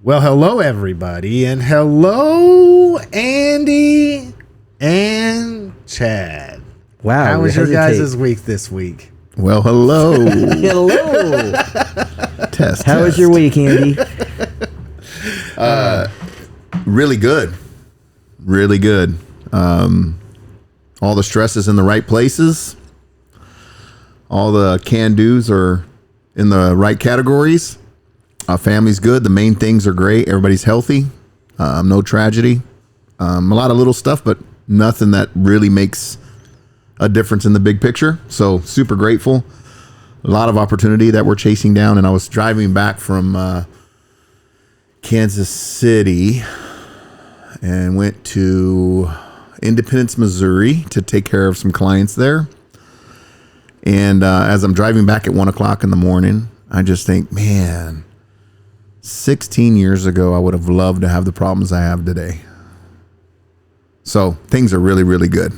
Well, hello, everybody, and hello, Andy and Chad. Wow. How was your guys' week this week? Well, hello. Hello. Test. How was your week, Andy? Really good. Really good. All the stress is in the right places. All the can-dos are in the right categories. Family's good. The main things are great. Everybody's healthy. No tragedy. A lot of little stuff, but nothing that really makes a difference in the big picture. So super grateful. A lot of opportunity that we're chasing down. And I was driving back from Kansas City and went to Independence, Missouri to take care of some clients there. And as I'm driving back at 1 o'clock in the morning, I just think, man, 16 years ago, I would have loved to have the problems I have today. So things are really, really good.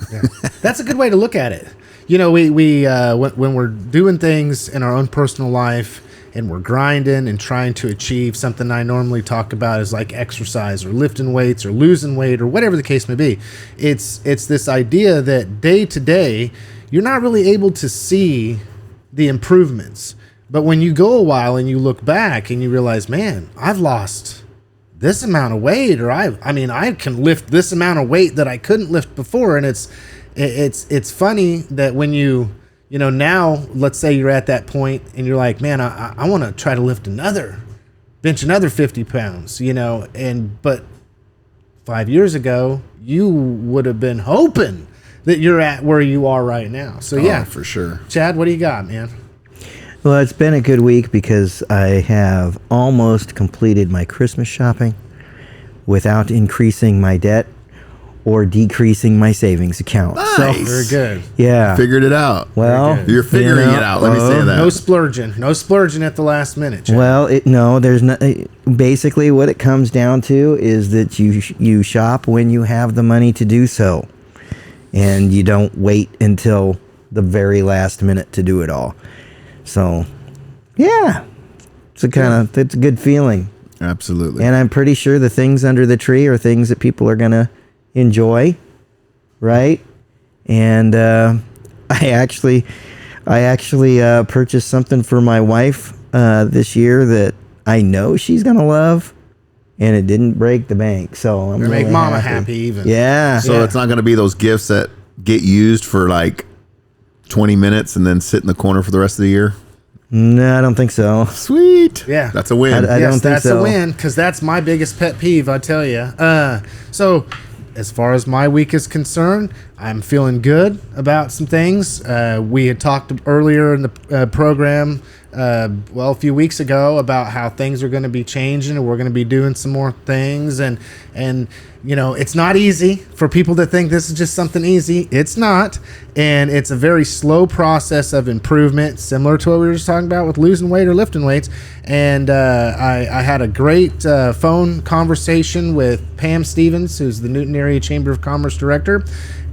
Yeah. That's a good way to look at it. You know, we when we're doing things in our own personal life and we're grinding and trying to achieve something I normally talk about is like exercise or lifting weights or losing weight or whatever the case may be. It's this idea that day to day, you're not really able to see the improvements. But when you go a while and you look back and you realize, man, I've lost this amount of weight, or I can lift this amount of weight that I couldn't lift before. And it's funny that when you now, let's say you're at that point and you're like, man, I want to try to bench another 50 pounds, but 5 years ago, you would have been hoping that you're at where you are right now. So yeah, for sure. Chad, what do you got, man? Well, it's been a good week because I have almost completed my Christmas shopping without increasing my debt or decreasing my savings account. Nice. So, Very good. yeah. Figured it out. Well, You're figuring it out. Let me say that. No splurging at the last minute, Chad. Well, there's no. Basically, what it comes down to is that you shop when you have the money to do so, and you don't wait until the very last minute to do it all. So, yeah, it's a good feeling. Absolutely. And I'm pretty sure the things under the tree are things that people are gonna enjoy, right? And I actually purchased something for my wife this year that I know she's gonna love, and it didn't break the bank. So I'm gonna really make mama happy even. Yeah. So it's not going to be those gifts that get used for like 20 minutes and then sit in the corner for the rest of the year? No, I don't think so. Sweet. Yeah. That's a win. I don't think that's so. a win, because that's my biggest pet peeve, I tell you. So as far as my week is concerned, I'm feeling good about some things. We had talked earlier in the program, a few weeks ago, about how things are going to be changing and we're going to be doing some more things. And it's not easy for people that think this is just something easy. It's not. And it's a very slow process of improvement, similar to what we were just talking about with losing weight or lifting weights. And I had a great phone conversation with Pam Stevens, who's the Newton Area Chamber of Commerce Director.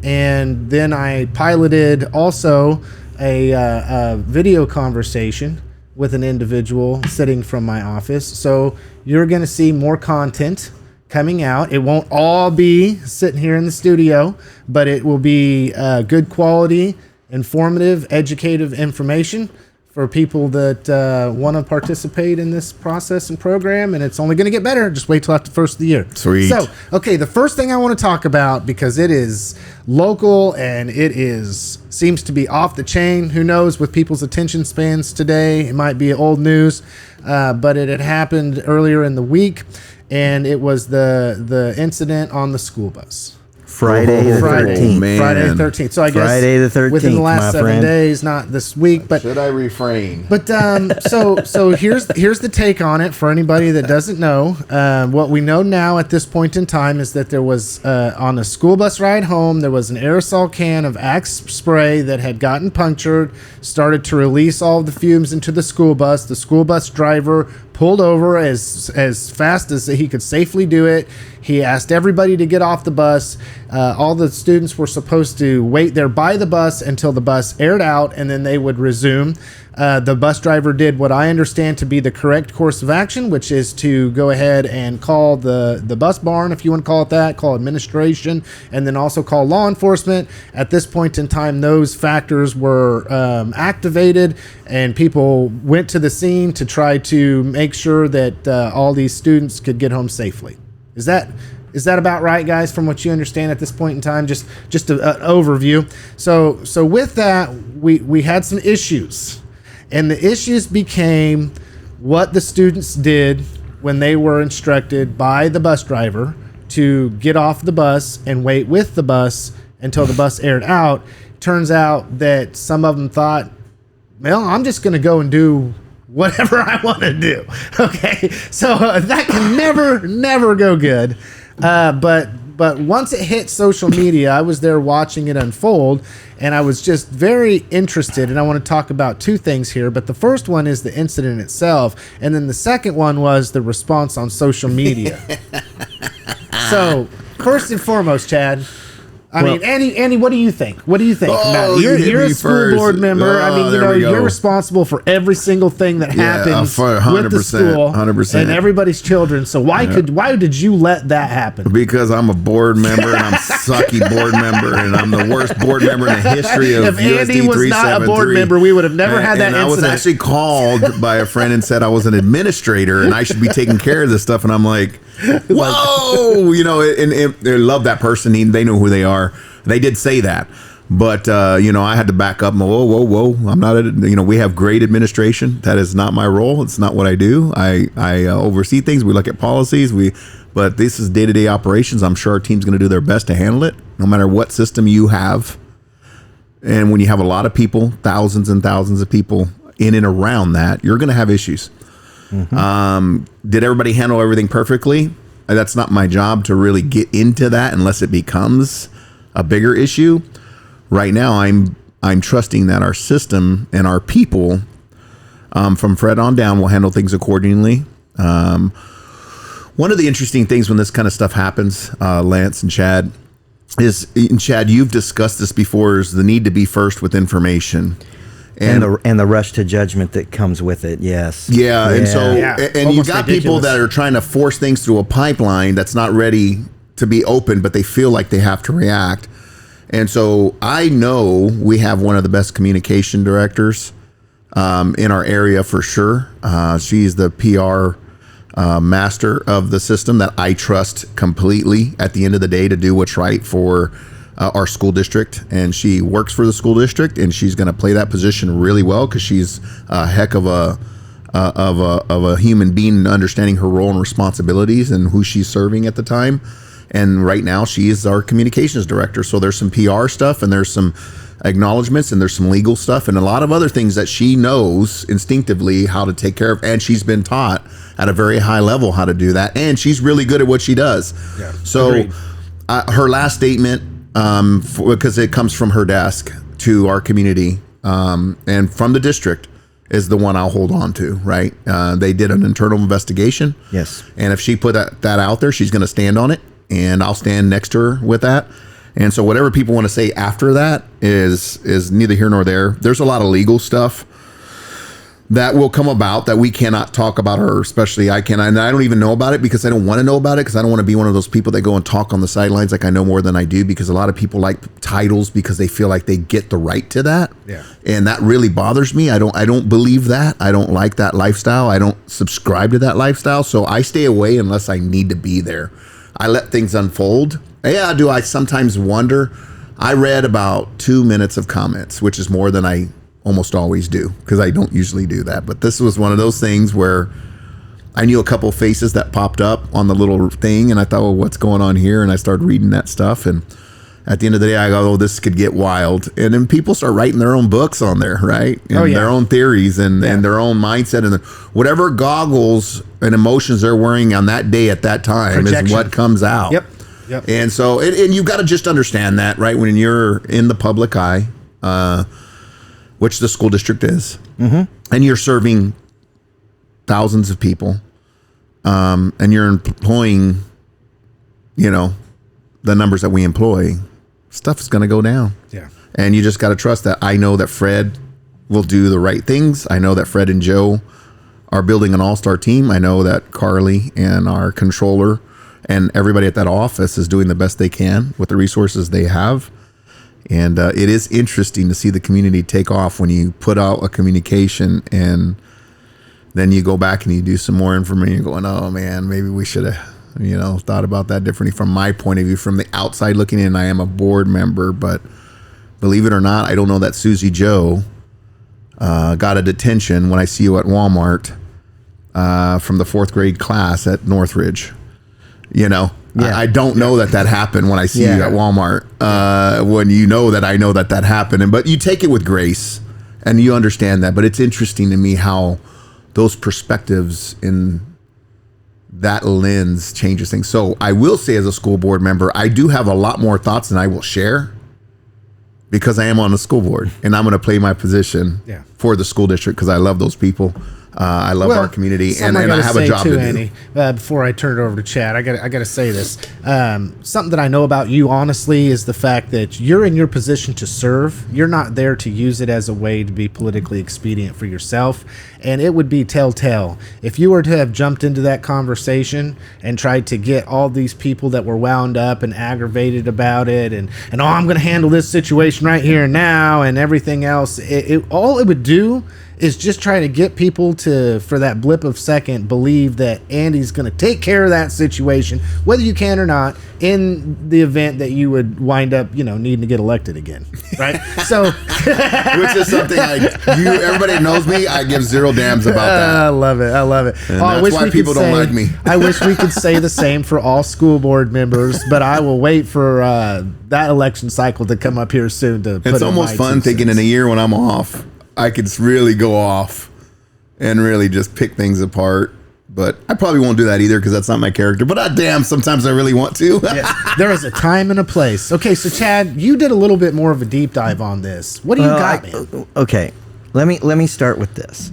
And then I piloted also a video conversation with an individual sitting from my office. So you're going to see more content coming out. It won't all be sitting here in the studio, but it will be good quality, informative, educative information for people that want to participate in this process and program. And it's only going to get better. Just wait till after the first of the year. Sweet. So, okay, the first thing I want to talk about, because it is local and seems to be off the chain. Who knows with people's attention spans today? It might be old news, but it had happened earlier in the week. And it was the incident on the school bus. Friday the 13th. Man. Friday the 13th. So I guess Friday the 13th, within the last my 7 friend. days, not this week. But Should I refrain? But so here's the take on it for anybody that doesn't know. What we know now at this point in time is that there was on a school bus ride home, there was an aerosol can of Axe spray that had gotten punctured, started to release all of the fumes into the school bus. The school bus driver pulled over as fast as he could safely do it. He asked everybody to get off the bus. All the students were supposed to wait there by the bus until the bus aired out, and then they would resume. The bus driver did what I understand to be the correct course of action, which is to go ahead and call the bus barn, if you want to call it that, call administration, and then also call law enforcement. At this point in time, those factors were activated, and people went to the scene to try to make sure that all these students could get home safely. Is that about right, guys, from what you understand at this point in time? Just an overview. So with that, we had some issues. And the issues became what the students did when they were instructed by the bus driver to get off the bus and wait with the bus until the bus aired out. Turns out that some of them thought, well, I'm just going to go and do whatever I want to do. Okay, so that can never go good. But once it hit social media, I was there watching it unfold, and I was just very interested. And I want to talk about two things here. But the first one is the incident itself, and then the second one was the response on social media. So first and foremost, Chad, I mean, Andy, what do you think? What do you think about it? You're a school board member. I mean, you're responsible for every single thing that happens with the school 100%. and everybody's children. So why did you let that happen? Because I'm a board member, and I'm a sucky board member, and I'm the worst board member in the history of If Andy was not a board member, we would have never had that incident. I was actually called by a friend and said I was an administrator and I should be taking care of this stuff. And I'm like, whoa, and they love that person. They know who they are. They did say that, but I had to back up. Whoa! I'm not. We have great administration. That is not my role. It's not what I do. I oversee things. We look at policies. But this is day-to-day operations. I'm sure our team's going to do their best to handle it, no matter what system you have. And when you have a lot of people, thousands and thousands of people in and around that, you're going to have issues. Mm-hmm. Did everybody handle everything perfectly? That's not my job to really get into that unless it becomes a bigger issue. Right now, I'm trusting that our system and our people, from Fred on down, will handle things accordingly. One of the interesting things when this kind of stuff happens, Lance and Chad, you've discussed this before, is the need to be first with information. And the rush to judgment that comes with it. Yes. Yeah. And so, and you got ridiculous people that are trying to force things through a pipeline that's not ready to be open, but they feel like they have to react. And so I know we have one of the best communication directors in our area for sure. She's the PR master of the system that I trust completely at the end of the day to do what's right for our school district. And she works for the school district, and she's going to play that position really well because she's a heck of a human being and understanding her role and responsibilities and who she's serving at the time. And right now she is our communications director. So there's some PR stuff, and there's some acknowledgments, and there's some legal stuff, and a lot of other things that she knows instinctively how to take care of. And she's been taught at a very high level how to do that. And she's really good at what she does. Yeah, so her last statement, because it comes from her desk to our community and from the district, is the one I'll hold on to, right? They did an internal investigation. Yes. And if she put that out there, she's going to stand on it, and I'll stand next to her with that. And so whatever people want to say after that is neither here nor there. There's a lot of legal stuff that will come about that we cannot talk about, or especially I cannot. And I don't even know about it because I don't want to know about it, because I don't want to be one of those people that go and talk on the sidelines like I know more than I do, because a lot of people like titles because they feel like they get the right to that. Yeah. And that really bothers me. I don't believe that. I don't like that lifestyle. I don't subscribe to that lifestyle. So I stay away unless I need to be there. I let things unfold. Yeah, do I sometimes wonder? I read about 2 minutes of comments, which is more than I almost always do, because I don't usually do that. But this was one of those things where I knew a couple of faces that popped up on the little thing, and I thought, well, what's going on here? And I started reading that stuff, and at the end of the day, I go, oh, this could get wild. And then people start writing their own books on there, right? And their own theories and their own mindset, and whatever goggles and emotions they're wearing on that day at that time is what comes out. Yep. And so, and you've got to just understand that, right? When you're in the public eye, which the school district is, and you're serving thousands of people, and you're employing, the numbers that we employ, stuff is going to go down. Yeah. And you just got to trust that. I know that Fred will do the right things. I know that Fred and Joe are building an all-star team. I know that Carly and our controller and everybody at that office is doing the best they can with the resources they have. And it is interesting to see the community take off when you put out a communication and then you go back and you do some more information. You're going, oh man, maybe we should have, thought about that differently from my point of view, from the outside looking in. I am a board member, but believe it or not, I don't know that Susie Joe got a detention when I see you at Walmart from the 4th grade class at Northridge. I don't know that happened when I see you at Walmart. When you know that I know that happened, but you take it with grace and you understand that. But it's interesting to me how those perspectives in that lens changes things. So I will say, as a school board member, I do have a lot more thoughts than I will share because I am on the school board and I'm going to play my position for the school district because I love those people. I love our community, and I have a job to do. Annie, before I turn it over to Chad, I got to say this. Something that I know about you, honestly, is the fact that you're in your position to serve. You're not there to use it as a way to be politically expedient for yourself. And it would be telltale if you were to have jumped into that conversation and tried to get all these people that were wound up and aggravated about it, and I'm going to handle this situation right here and now, and everything else. All it would do is just try to get people to, for that blip of second, believe that Andy's going to take care of that situation, whether you can or not, in the event that you would wind up, needing to get elected again, right? So, which is something everybody knows me. I give zero damns about that. I love it. And that's why people don't like me. I wish we could say the same for all school board members, but I will wait for that election cycle to come up here soon. It's almost fun thinking in a year when I'm off, I could really go off and really just pick things apart. But I probably won't do that either because that's not my character. But damn, sometimes I really want to. There is a time and a place. Okay, so Chad, you did a little bit more of a deep dive on this. What do you got, man? Okay, let me start with this.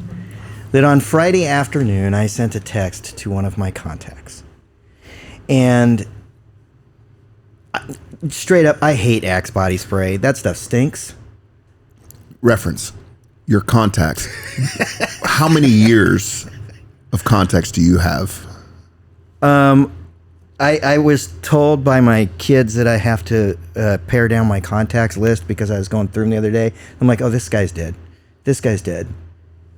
That on Friday afternoon, I sent a text to one of my contacts. And straight up, I hate Axe body spray. That stuff stinks. Reference. Your contacts. How many years of contacts do you have? I was told by my kids that I have to pare down my contacts list because I was going through them the other day. I'm like, oh, this guy's dead. This guy's dead.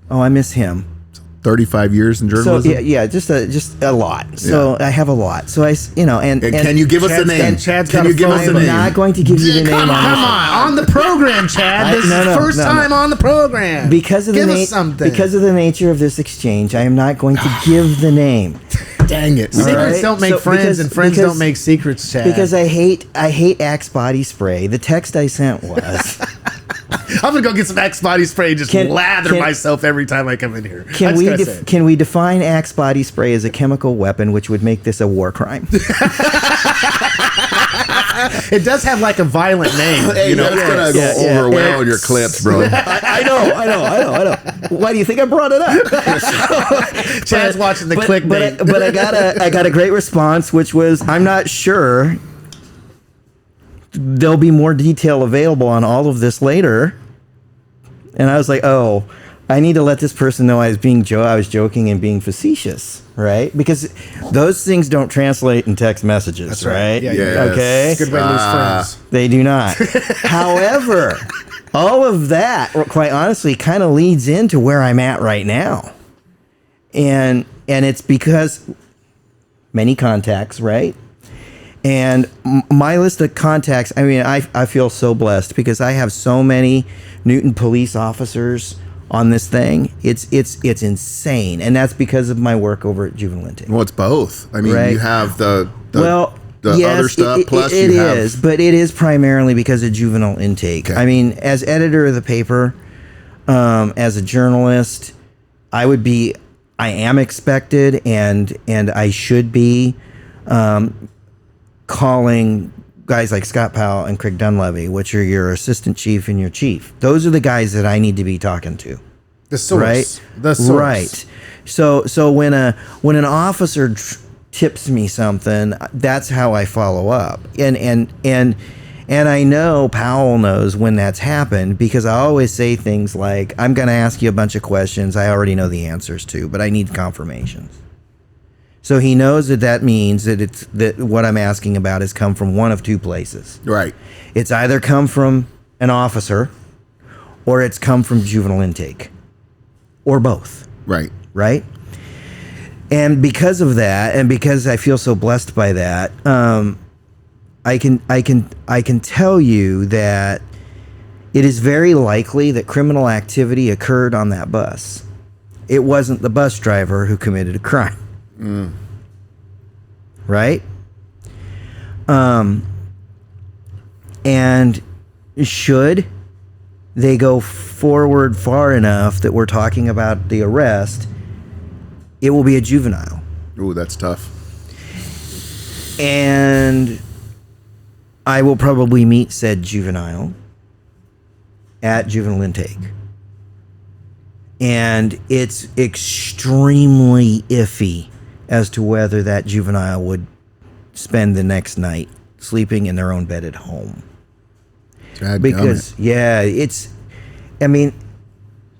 Oh, I miss him. 35 years in journalism? So just a lot. So I have a lot. So and can you give us a name? Can you give us a name? I'm not going to give you the name. Come on the program, Chad. This is the first time on the program. Because of the nature of this exchange, I am not going to give the name. Dang it! Secrets don't make friends, and friends don't make secrets, Chad. Because I hate Axe body spray. The text I sent was. I'm gonna go get some Axe body spray and just lather myself every time I come in here. Can we define Axe body spray as a chemical weapon, which would make this a war crime? It does have like a violent name. Hey, that's gonna go over well on your clips, bro. I know. Why do you think I brought it up? Chad's watching the clickbait. But I got a great response, which was, I'm not sure. There'll be more detail available on all of this later. And I was like, oh, I need to let this person know I was joking and being facetious, right? Because those things don't translate in text messages. That's right? Yeah, yes. Okay. Good way to lose friends. They do not. However, all of that, quite honestly, kind of leads into where I'm at right now. And it's because many contacts, right? And my list of contacts, I mean, I feel so blessed because I have so many Newton police officers on this thing. It's insane. And that's because of my work over at Juvenile Intake. Well, it's both. I mean, you have the yes, other stuff, plus it is, but it is primarily because of Juvenile Intake. Okay. I mean, as editor of the paper, as a journalist, I am expected and I should be calling guys like Scott Powell and Craig Dunleavy, which are your assistant chief and your chief. Those are the guys that I need to be talking to. The source. Right? The source. Right. So when an officer tips me something, that's how I follow up. And And I know Powell knows when that's happened because I always say things like, I'm going to ask you a bunch of questions I already know the answers to, but I need confirmations. So he knows that means that what I'm asking about has come from one of two places. Right. It's either come from an officer or it's come from juvenile intake or both. Right. Right? And because of that, and because I feel so blessed by that, I can tell you that it is very likely that criminal activity occurred on that bus. It wasn't the bus driver who committed a crime. Right? And should they go forward far enough that we're talking about the arrest, it will be a juvenile. Ooh, that's tough. And I will probably meet said juvenile at juvenile intake. And it's extremely iffy as to whether that juvenile would spend the next night sleeping in their own bed at home. Because, yeah, I mean,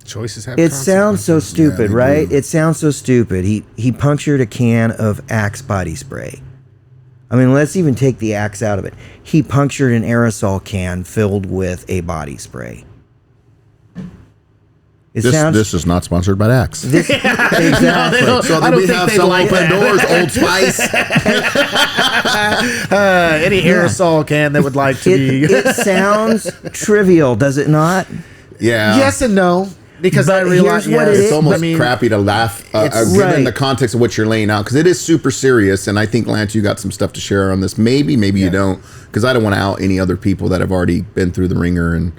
choices have it sounds so stupid, Yeah, right? do. It sounds so stupid. He punctured a can of Axe body spray. I mean, let's even take the Axe out of it. He punctured an aerosol can filled with a body spray. This is not sponsored by Axe. Exactly. So do we have some open doors, Old Spice? Any aerosol can that would like to be. It sounds trivial, does it not? Yeah. Yes and no. Because But I realize here's what it It's is. almost I mean, crappy to laugh, it's- given Right. the context of what you're laying out, because it is super serious. And I think, Lance, you got some stuff to share on this. Maybe you don't, because I don't want to out any other people that have already been through the ringer and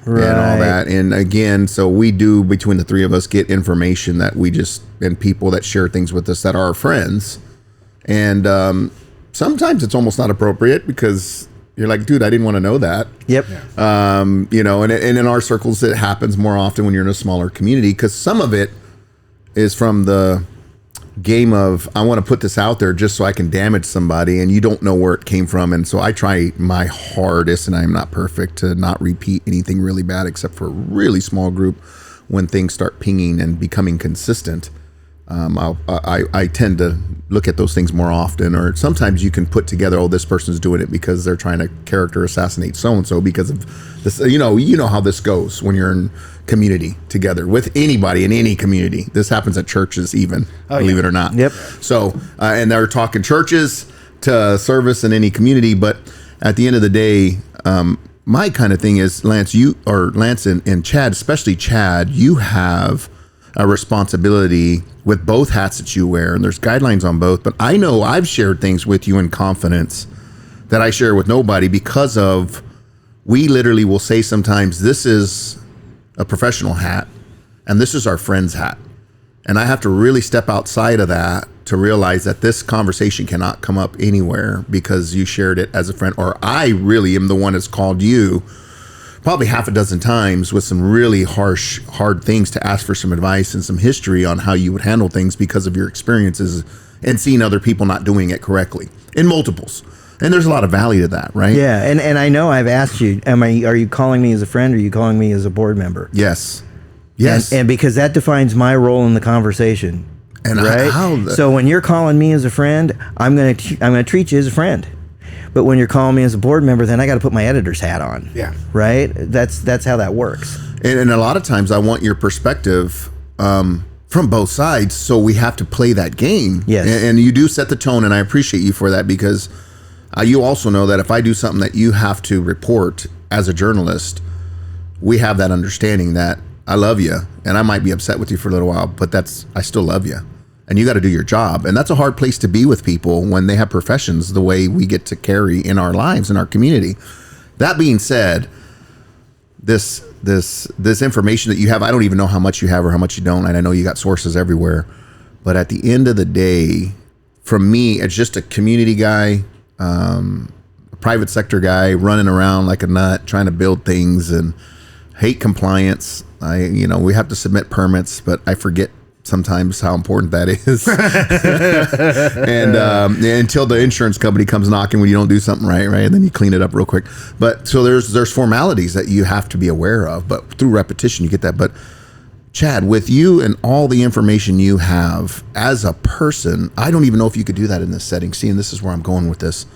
all that. And again, so we do, between the three of us, get information that and people that share things with us that are our friends. And sometimes it's almost not appropriate because you're like, dude, I didn't want to know that. Yep. And in our circles, it happens more often when you're in a smaller community, because some of it is from the game of, I want to put this out there just so I can damage somebody, and you don't know where it came from. And so I try my hardest, and I'm not perfect, to not repeat anything really bad, except for a really small group when things start pinging and becoming consistent. I tend to look at those things more often, or sometimes you can put together, oh, this person's doing it because they're trying to character assassinate so-and-so because of this. You know how this goes when you're in community together with anybody in any community. This happens at churches even, believe it or not. Yep. So, and they're talking churches to service in any community, but at the end of the day, my kind of thing is, Lance and Chad, especially Chad, you have a responsibility with both hats that you wear, and there's guidelines on both. But I know I've shared things with you in confidence that I share with nobody, because of, we literally will say sometimes, this is a professional hat and this is our friend's hat. And I have to really step outside of that to realize that this conversation cannot come up anywhere because you shared it as a friend, or I really am the one that's called you probably half a dozen times with some really hard things to ask for some advice and some history on how you would handle things because of your experiences and seeing other people not doing it correctly in multiples. And there's a lot of value to that, right? Yeah, and I know I've asked you, are you calling me as a friend, or are you calling me as a board member? Yes. And because that defines my role in the conversation. And right? So when you're calling me as a friend, I'm gonna treat you as a friend. But when you're calling me as a board member, then I got to put my editor's hat on. Yeah. Right? That's how that works. And a lot of times I want your perspective from both sides, so we have to play that game. Yes. And you do set the tone, and I appreciate you for that, because you also know that if I do something that you have to report as a journalist, we have that understanding that I love you, and I might be upset with you for a little while, but I still love you. And you got to do your job. And that's a hard place to be with people when they have professions the way we get to carry in our lives, in our community. That being said, this information that you have, I don't even know how much you have or how much you don't. And I know you got sources everywhere. But at the end of the day, from me, as just a community guy, a private sector guy running around like a nut, trying to build things and hate compliance. We have to submit permits, but I forget sometimes how important that is. And until the insurance company comes knocking when you don't do something right, and then you clean it up real quick. But so there's formalities that you have to be aware of, but through repetition you get that. But Chad, with you and all the information you have as a person, I don't even know if you could do that in this setting. See, and this is where I'm going with this.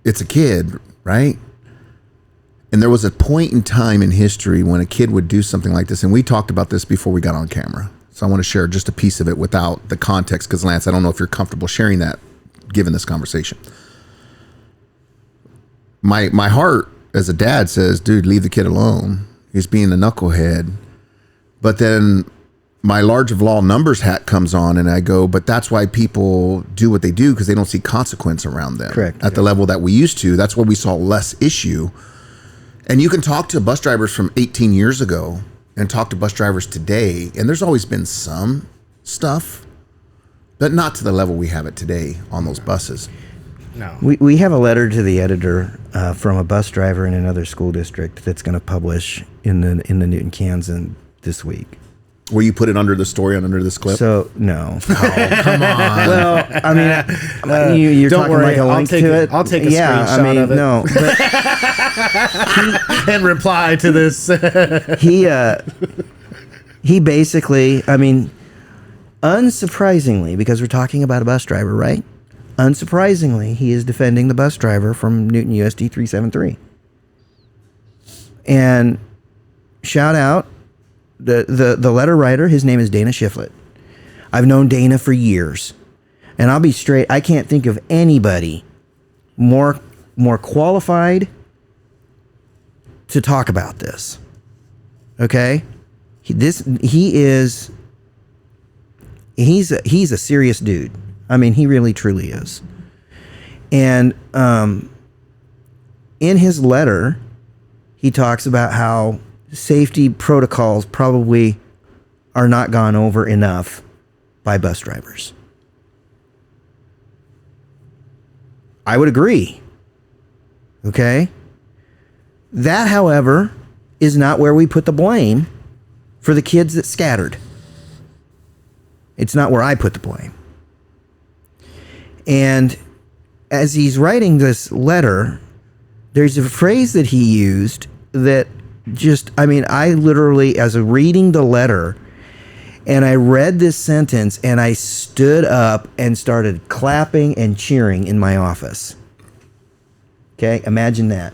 It's a kid, right? And there was a point in time in history when a kid would do something like this. And we talked about this before we got on camera. So I want to share just a piece of it without the context. Because Lance, I don't know if you're comfortable sharing that given this conversation. My heart as a dad says, dude, leave the kid alone. He's being a knucklehead. But then my large of law numbers hat comes on and I go, but that's why people do what they do, because they don't see consequence around them. Correct. At the level that we used to. That's where we saw less issue. And you can talk to bus drivers from 18 years ago and talk to bus drivers today, and there's always been some stuff, but not to the level we have it today on those buses. No. We have a letter to the editor from a bus driver in another school district that's going to publish in the Newton Kansan this week. Will you put it under the story and under this clip? So no. Oh, come on. Well, I mean, you're don't talking worry, like a link to it. I'll take a yeah, screenshot I mean, of it. No, but and reply to this. he basically, I mean, unsurprisingly, because we're talking about a bus driver, right? Unsurprisingly, he is defending the bus driver from Newton USD 373. And shout out the letter writer. His name is Dana Shiflett. I've known Dana for years, and I'll be straight. I can't think of anybody more qualified to talk about this. Okay, he's a serious dude. I mean, he really truly is. And in his letter, he talks about how safety protocols probably are not gone over enough by bus drivers. I would agree. Okay? That, however, is not where we put the blame for the kids that scattered. It's not where I put the blame. And as he's writing this letter, there's a phrase that he used that just, I mean, I literally, as a reading the letter, and I read this sentence, and I stood up and started clapping and cheering in my office. Okay, imagine that.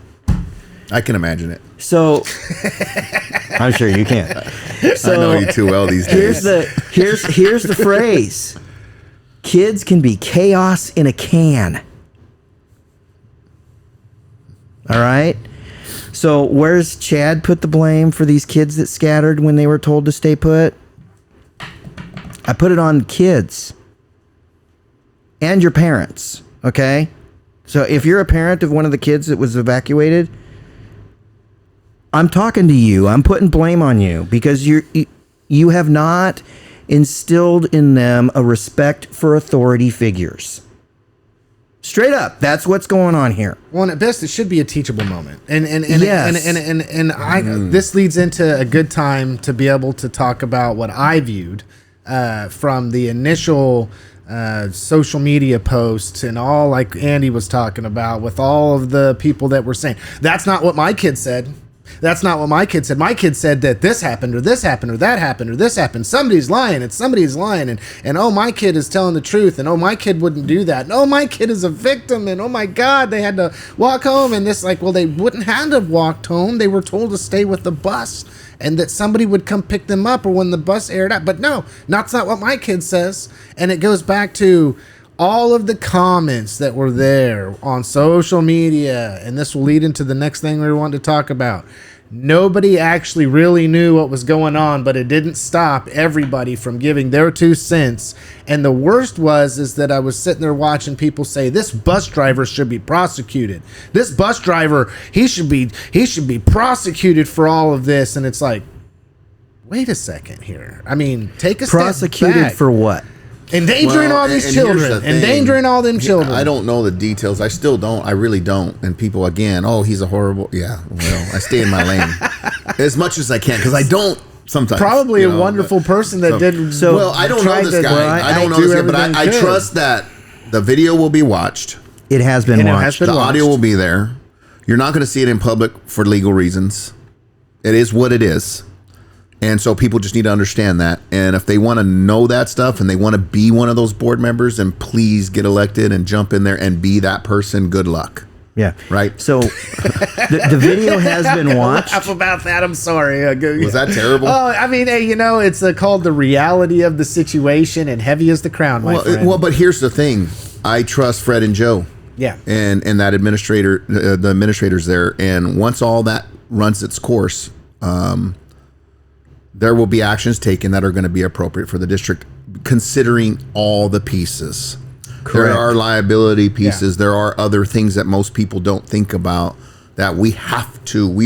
I can imagine it. So, I'm sure you can. So, I know you too well these days. Here's the phrase. Kids can be chaos in a can. All right? So where's Chad put the blame for these kids that scattered when they were told to stay put? I put it on kids and your parents, okay? So if you're a parent of one of the kids that was evacuated, I'm talking to you. I'm putting blame on you because you have not instilled in them a respect for authority figures. Straight up, that's what's going on here. Well, and at best, it should be a teachable moment, and Yes. this leads into a good time to be able to talk about what I viewed from the initial social media posts and all, like Andy was talking about, with all of the people that were saying that's not what my kid said. That's not what my kid said. My kid said that this happened or this happened or that happened or this happened. Somebody's lying and somebody's lying. And oh, my kid is telling the truth. And oh, my kid wouldn't do that. And oh, my kid is a victim. And oh, my God, they had to walk home. And this, like, well, they wouldn't have to have walked home. They were told to stay with the bus and that somebody would come pick them up or when the bus aired out. But no, that's not what my kid says. And it goes back to all of the comments that were there on social media, and this will lead into the next thing we want to talk about. Nobody actually really knew what was going on, but it didn't stop everybody from giving their 2 cents. And the worst is that I was sitting there watching people say, this bus driver should be prosecuted. This bus driver, he should be prosecuted for all of this. And it's like, wait a second here. I mean, take a step back. Prosecuted for what? Endangering all these children. Endangering all them children. I don't know the details. I still don't. I really don't. And people, again, oh, he's a horrible... Yeah, well, I stay in my lane as much as I can because I don't Sometimes. Probably you a know, wonderful person that didn't. So- well, I don't know tried this to- guy. well, I don't know do this guy, but everything I good. trust that the video will be watched. It has been And it has watched. been The audio watched. will be there. You're not going to see it in public for legal reasons. It is what it is. And so people just need to understand that. And if they want to know that stuff and they want to be one of those board members, then please get elected and jump in there and be that person. Good luck. Yeah. Right. So the video has been watched. Laugh about that. I'm sorry. Was that terrible? Oh, I mean, hey, it's called the reality of the situation, and heavy is the crown, my friend. Well, but here's the thing. I trust Fred and Joe. Yeah. And that administrator, the administrators there. And once all that runs its course, there will be actions taken that are going to be appropriate for the district, considering all the pieces. Correct. There are liability pieces. Yeah. There are other things that most people don't think about that we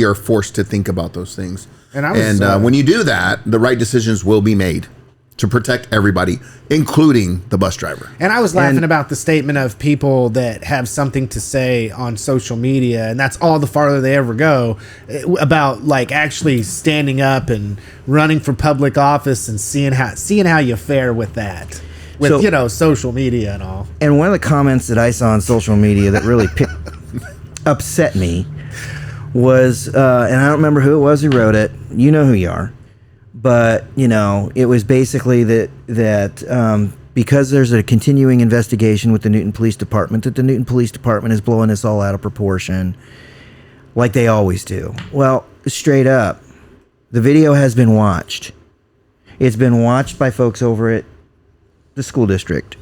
are forced to think about those things. And when you do that, the right decisions will be made to protect everybody, including the bus driver. And I was laughing about the statement of people that have something to say on social media, and that's all the farther they ever go, about like actually standing up and running for public office and seeing how you fare with that, with social media and all. And one of the comments that I saw on social media that really upset me was, and I don't remember who it was who wrote it. You know who you are. But, it was basically that because there's a continuing investigation with the Newton Police Department, that the Newton Police Department is blowing this all out of proportion, like they always do. Well, straight up, the video has been watched. It's been watched by folks over at the school district.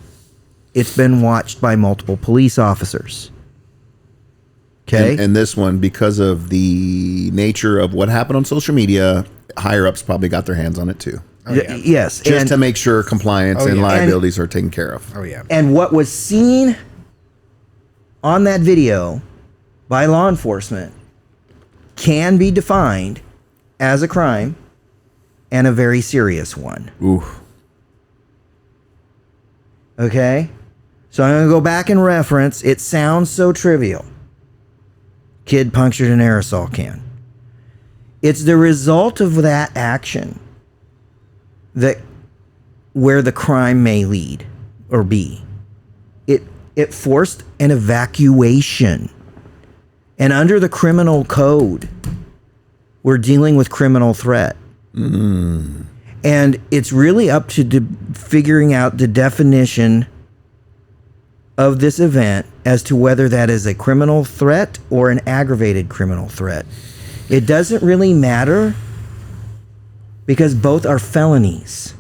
It's been watched by multiple police officers. Okay? And this one, because of the nature of what happened on social media, higher ups probably got their hands on it too. Oh, yeah. Yes. Just to make sure compliance and yeah. liabilities are taken care of. Oh, yeah. And what was seen on that video by law enforcement can be defined as a crime and a very serious one. Ooh. Okay? So I'm going to go back and reference. It sounds so trivial. Kid punctured an aerosol can. It's the result of that action that where the crime may lead or be. It forced an evacuation. And under the criminal code, we're dealing with criminal threat. And it's really up to figuring out the definition of this event as to whether that is a criminal threat or an aggravated criminal threat. It doesn't really matter because both are felonies.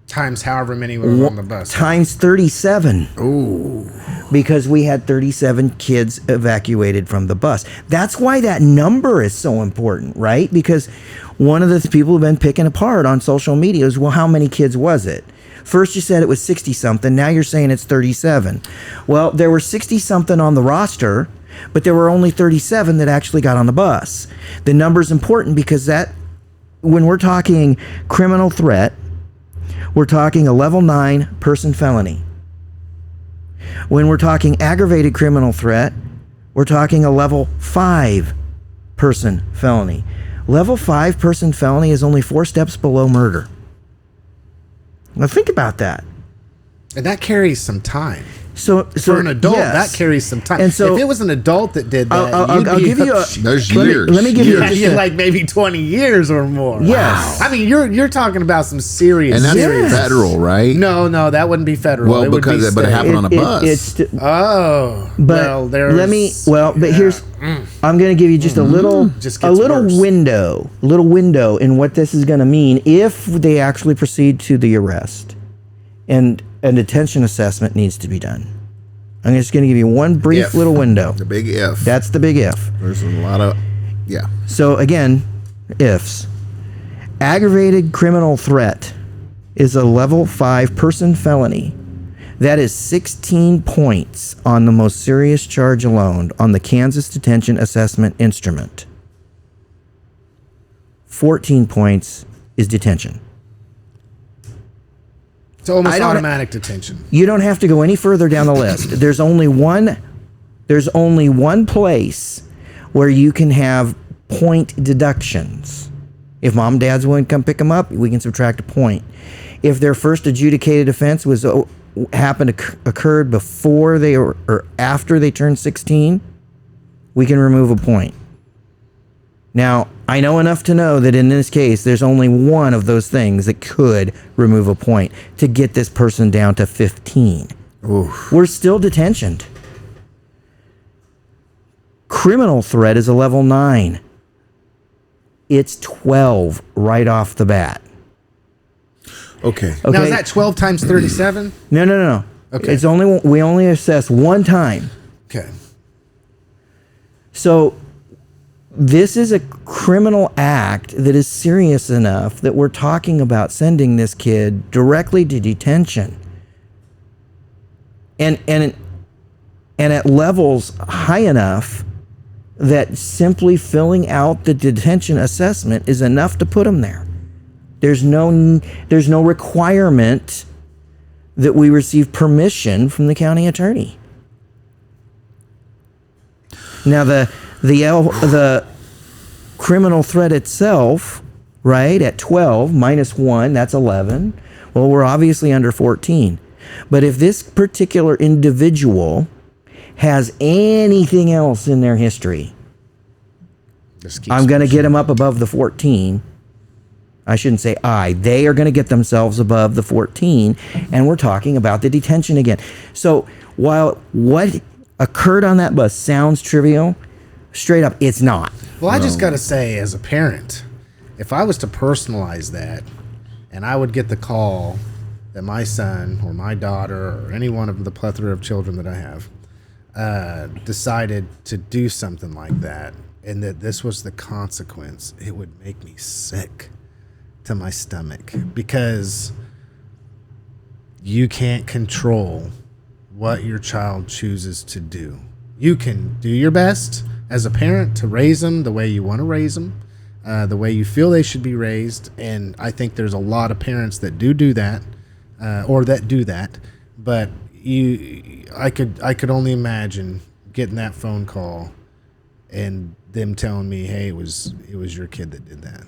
Times however many were on the bus. Times 37. Ooh. Because we had 37 kids evacuated from the bus. That's why that number is so important, right? Because one of the people who've been picking apart on social media is, well, how many kids was it? First you said it was 60-something. Now you're saying it's 37. Well, there were 60-something on the roster, but there were only 37 that actually got on the bus. The number's important because that, when we're talking criminal threat, we're talking a level 9 person felony. When we're talking aggravated criminal threat, we're talking a level 5 person felony. Level 5 person felony is only 4 steps below murder. Now think about that. And that carries some time. So For an adult, yes. that carries some time. And so if it was an adult that did that, I'll give you a. There's let me- years. Let me give you yeah, just you're a- like maybe 20 years or more. Yes. Wow. I mean, you're talking about some serious. And that's serious. federal, right? No, that wouldn't be federal. Well, It would be because but it state. happened on a bus. Oh, But well, there's. let me. Well, but yeah. here's. I'm going to give you just a little, Just gets worse. window in what this is going to mean if they actually proceed to the arrest, and a detention assessment needs to be done. I'm just going to give you one brief If. little window. The big if. That's the big if. There's a lot of, yeah. So again, ifs. Aggravated criminal threat is a level 5 person felony. That is 16 points on the most serious charge alone on the Kansas Detention Assessment Instrument. 14 points is detention. It's almost I don't- automatic detention. You don't have to go any further down the list. There's only one place where you can have point deductions. If mom and dad's willing to come pick them up, we can subtract a point. If their first adjudicated offense was occurred before they or after they turned 16, we can remove a point. Now, I know enough to know that in this case, there's only one of those things that could remove a point to get this person down to 15. Oof. We're still detentioned. Criminal threat is a level 9. It's 12 right off the bat. Okay. Now, is that 12 times 37? No. Okay. It's we only assess one time. Okay. So this is a criminal act that is serious enough that we're talking about sending this kid directly to detention. And at levels high enough that simply filling out the detention assessment is enough to put him there. There's no requirement that we receive permission from the county attorney. Now the criminal threat itself, right, at 12 minus 1, that's 11. Well, we're obviously under 14. But if this particular individual has anything else in their history, I'm going to get them up above the 14. I shouldn't say they are going to get themselves above the 14, and we're talking about the detention again. So while what occurred on that bus sounds trivial, straight up, it's not. Well, I just got to say, as a parent, if I was to personalize that, and I would get the call that my son or my daughter or any one of the plethora of children that I have decided to do something like that, and that this was the consequence, it would make me sick to my stomach, because you can't control what your child chooses to do. You can do your best as a parent to raise them the way you want to raise them, the way you feel they should be raised, and I think there's a lot of parents that do that, or that do that. But I could only imagine getting that phone call and them telling me, "Hey, it was your kid that did that."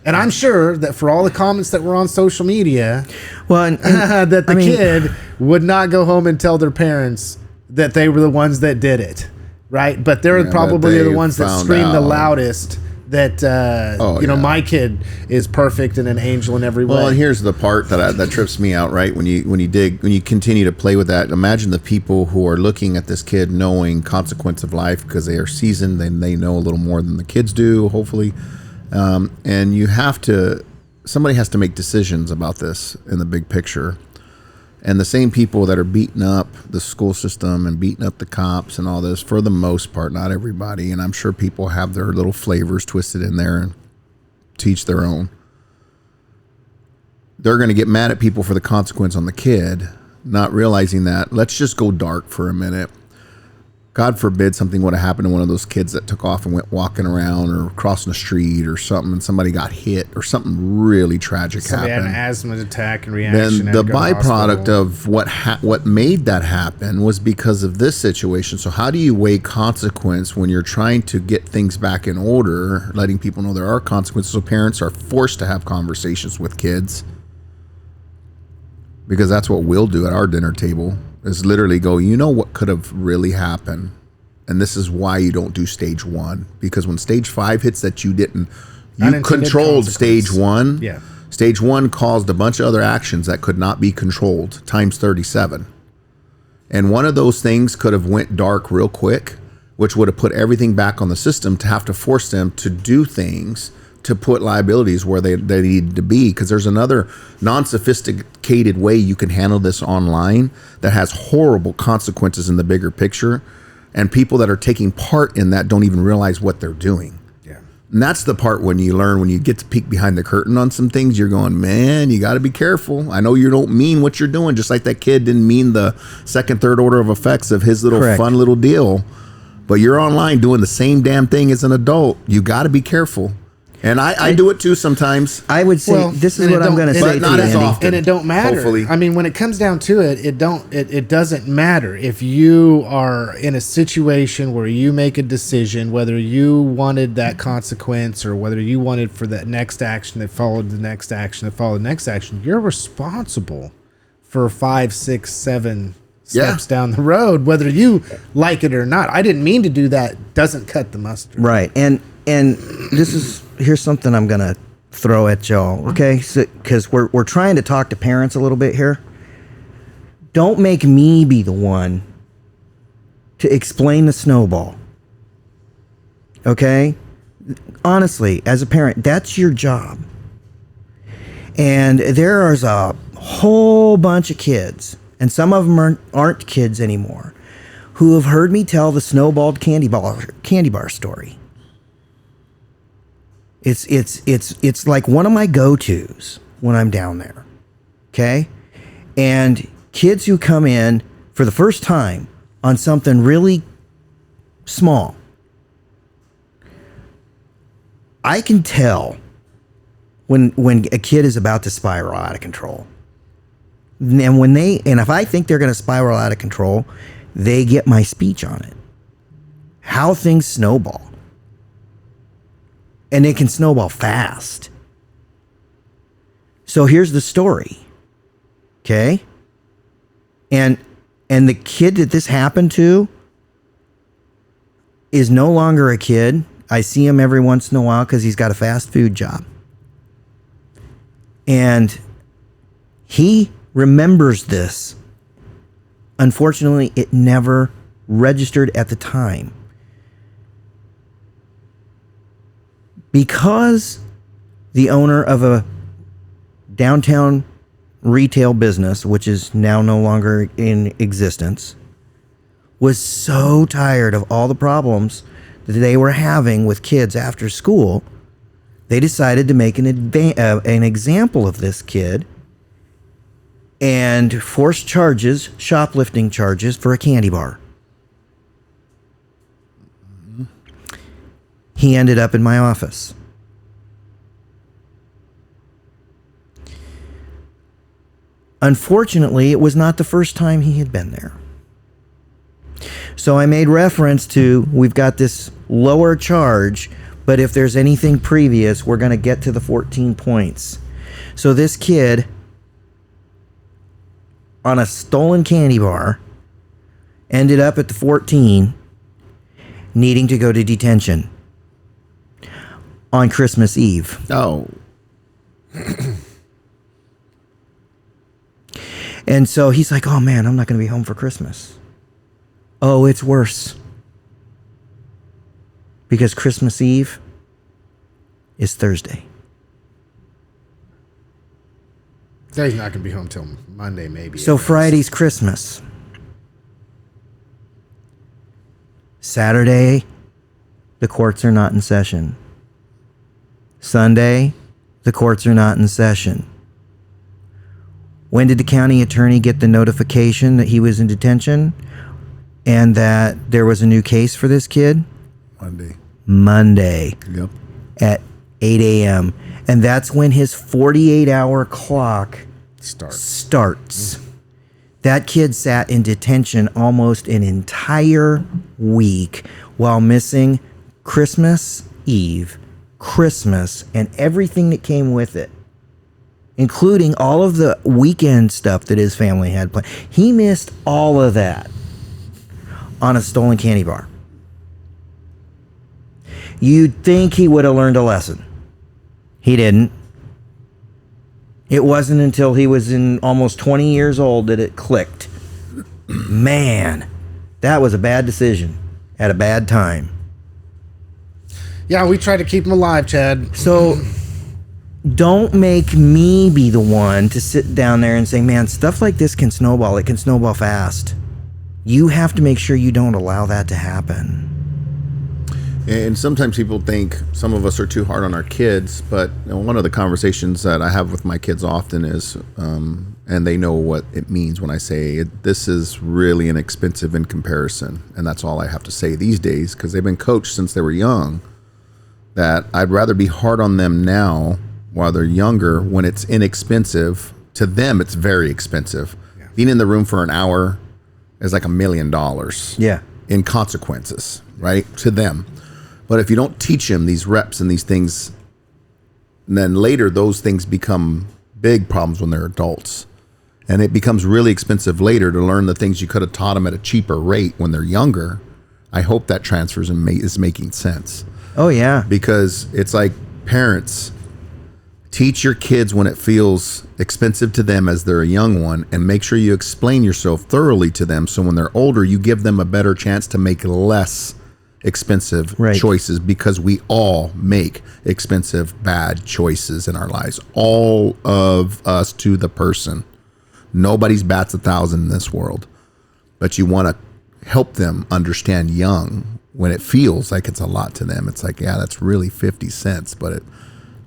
And I'm sure that for all the comments that were on social media, well, that the kid would not go home and tell their parents that they were the ones that did it, right? But they're probably the ones that scream the loudest that my kid is perfect and an angel in every way. Well, and here's the part that trips me out, right? When you continue to play with that, imagine the people who are looking at this kid knowing consequence of life because they are seasoned and they know a little more than the kids do, hopefully. And somebody has to make decisions about this in the big picture. And the same people that are beating up the school system and beating up the cops and all this, for the most part, not everybody, and I'm sure people have their little flavors twisted in there and teach their own. They're going to get mad at people for the consequence on the kid, not realizing that. Let's just go dark for a minute. God forbid something would have happened to one of those kids that took off and went walking around or crossing the street or something, and somebody got hit or something really tragic happened. Had an asthma attack and reaction. Then the byproduct of what made that happen was because of this situation. So how do you weigh consequence when you're trying to get things back in order, letting people know there are consequences? So parents are forced to have conversations with kids, because that's what we'll do at our dinner table. Is literally go, you know what could have really happened, and this is why you don't do stage 1, because when stage 5 hits that you controlled stage 1. Yeah. Stage 1 caused a bunch of other actions that could not be controlled times 37, and one of those things could have went dark real quick, which would have put everything back on the system to have to force them to do things to put liabilities where they need to be, because there's another non-sophisticated way you can handle this online that has horrible consequences in the bigger picture, and people that are taking part in that don't even realize what they're doing. Yeah. And that's the part when you learn, when you get to peek behind the curtain on some things, you're going, man, you got to be careful. I know you don't mean what you're doing, just like that kid didn't mean the second, third order of effects of his little fun little deal, but you're online doing the same damn thing as an adult. You got to be careful. And I do it too sometimes. I would say this is what I'm going to say to not you, as Andy. often. And it don't matter. Hopefully. I mean, when it comes down to it, it doesn't matter if you are in a situation where you make a decision, whether you wanted that consequence or whether you wanted for that next action that followed the next action that followed the next action. You're responsible for 5, 6, 7 steps down the road, whether you like it or not. I didn't mean to do that. Doesn't cut the mustard. Right. And here's something I'm gonna throw at y'all, okay? So, because we're trying to talk to parents a little bit here. Don't make me be the one to explain the snowball. Okay? Honestly, as a parent, that's your job. And there's a whole bunch of kids, and some of them aren't kids anymore, who have heard me tell the snowballed candy bar story. It's like one of my go-tos when I'm down there. Okay? And kids who come in for the first time on something really small, I can tell when a kid is about to spiral out of control. And if I think they're going to spiral out of control, they get my speech on it. How things snowball. And it can snowball fast. So here's the story. Okay? And the kid that this happened to is no longer a kid. I see him every once in a while because he's got a fast food job. And he remembers this. Unfortunately, it never registered at the time. Because the owner of a downtown retail business, which is now no longer in existence, was so tired of all the problems that they were having with kids after school, they decided to make an example of this kid and force shoplifting charges for a candy bar. He ended up in my office. Unfortunately, it was not the first time he had been there. So I made reference to, we've got this lower charge, but if there's anything previous, we're going to get to the 14 points. So this kid, on a stolen candy bar, ended up at the 14, needing to go to detention on Christmas Eve. Oh. And so he's like, oh man, I'm not going to be home for Christmas. Oh, it's worse. Because Christmas Eve is Thursday. So he's not going to be home till Monday, maybe. So Friday's Christmas. Saturday, the courts are not in session. Sunday, the courts are not in session. When did the county attorney get the notification that he was in detention and that there was a new case for this kid? Monday. Yep. At 8 a.m. And that's when his 48-hour clock starts. That kid sat in detention almost an entire week while missing Christmas Eve, Christmas, and everything that came with it, including all of the weekend stuff that his family had planned. He missed all of that on a stolen candy bar. You'd think he would have learned a lesson. He didn't. It wasn't until he was in almost 20 years old that it clicked. Man, that was a bad decision at a bad time. Yeah, we try to keep him alive, Chad. So don't make me be the one to sit down there and say, man, stuff like this can snowball. It can snowball fast. You have to make sure you don't allow that to happen. And sometimes people think some of us are too hard on our kids, but one of the conversations that I have with my kids often is, and they know what it means when I say this is really inexpensive in comparison. And that's all I have to say these days because they've been coached since they were young that I'd rather be hard on them now while they're younger when it's inexpensive. To them, it's very expensive. Yeah. Being in the room for an hour is like $1 million. Yeah. In consequences, right? To them. But if you don't teach them these reps and these things, then later those things become big problems when they're adults. And it becomes really expensive later to learn the things you could have taught them at a cheaper rate when they're younger. I hope that transfers and is making sense. Oh, yeah. Because it's like parents, teach your kids when it feels expensive to them as they're a young one, and make sure you explain yourself thoroughly to them so when they're older, you give them a better chance to make less expensive choices, because we all make expensive, bad choices in our lives. All of us to the person. Nobody's bats 1,000 in this world. But you want to help them understand young when it feels like it's a lot to them. It's like, yeah, that's really 50 cents, but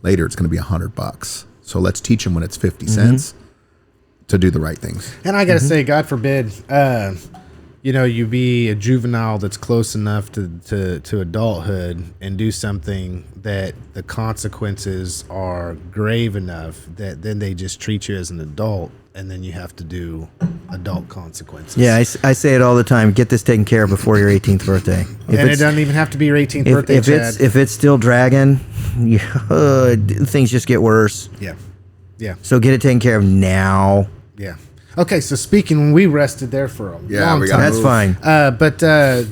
later it's going to be $100. So let's teach them when it's 50 cents to do the right things. And I got to say, God forbid, you be a juvenile that's close enough to adulthood and do something that the consequences are grave enough that then they just treat you as an adult, and then you have to do adult consequences. Yeah, I say it all the time. Get this taken care of before your 18th birthday. And it doesn't even have to be your 18th birthday, Chad. If it's still dragging, things just get worse. Yeah. Yeah. So get it taken care of now. Yeah. Okay, so speaking, we rested there for a long time. That's fine.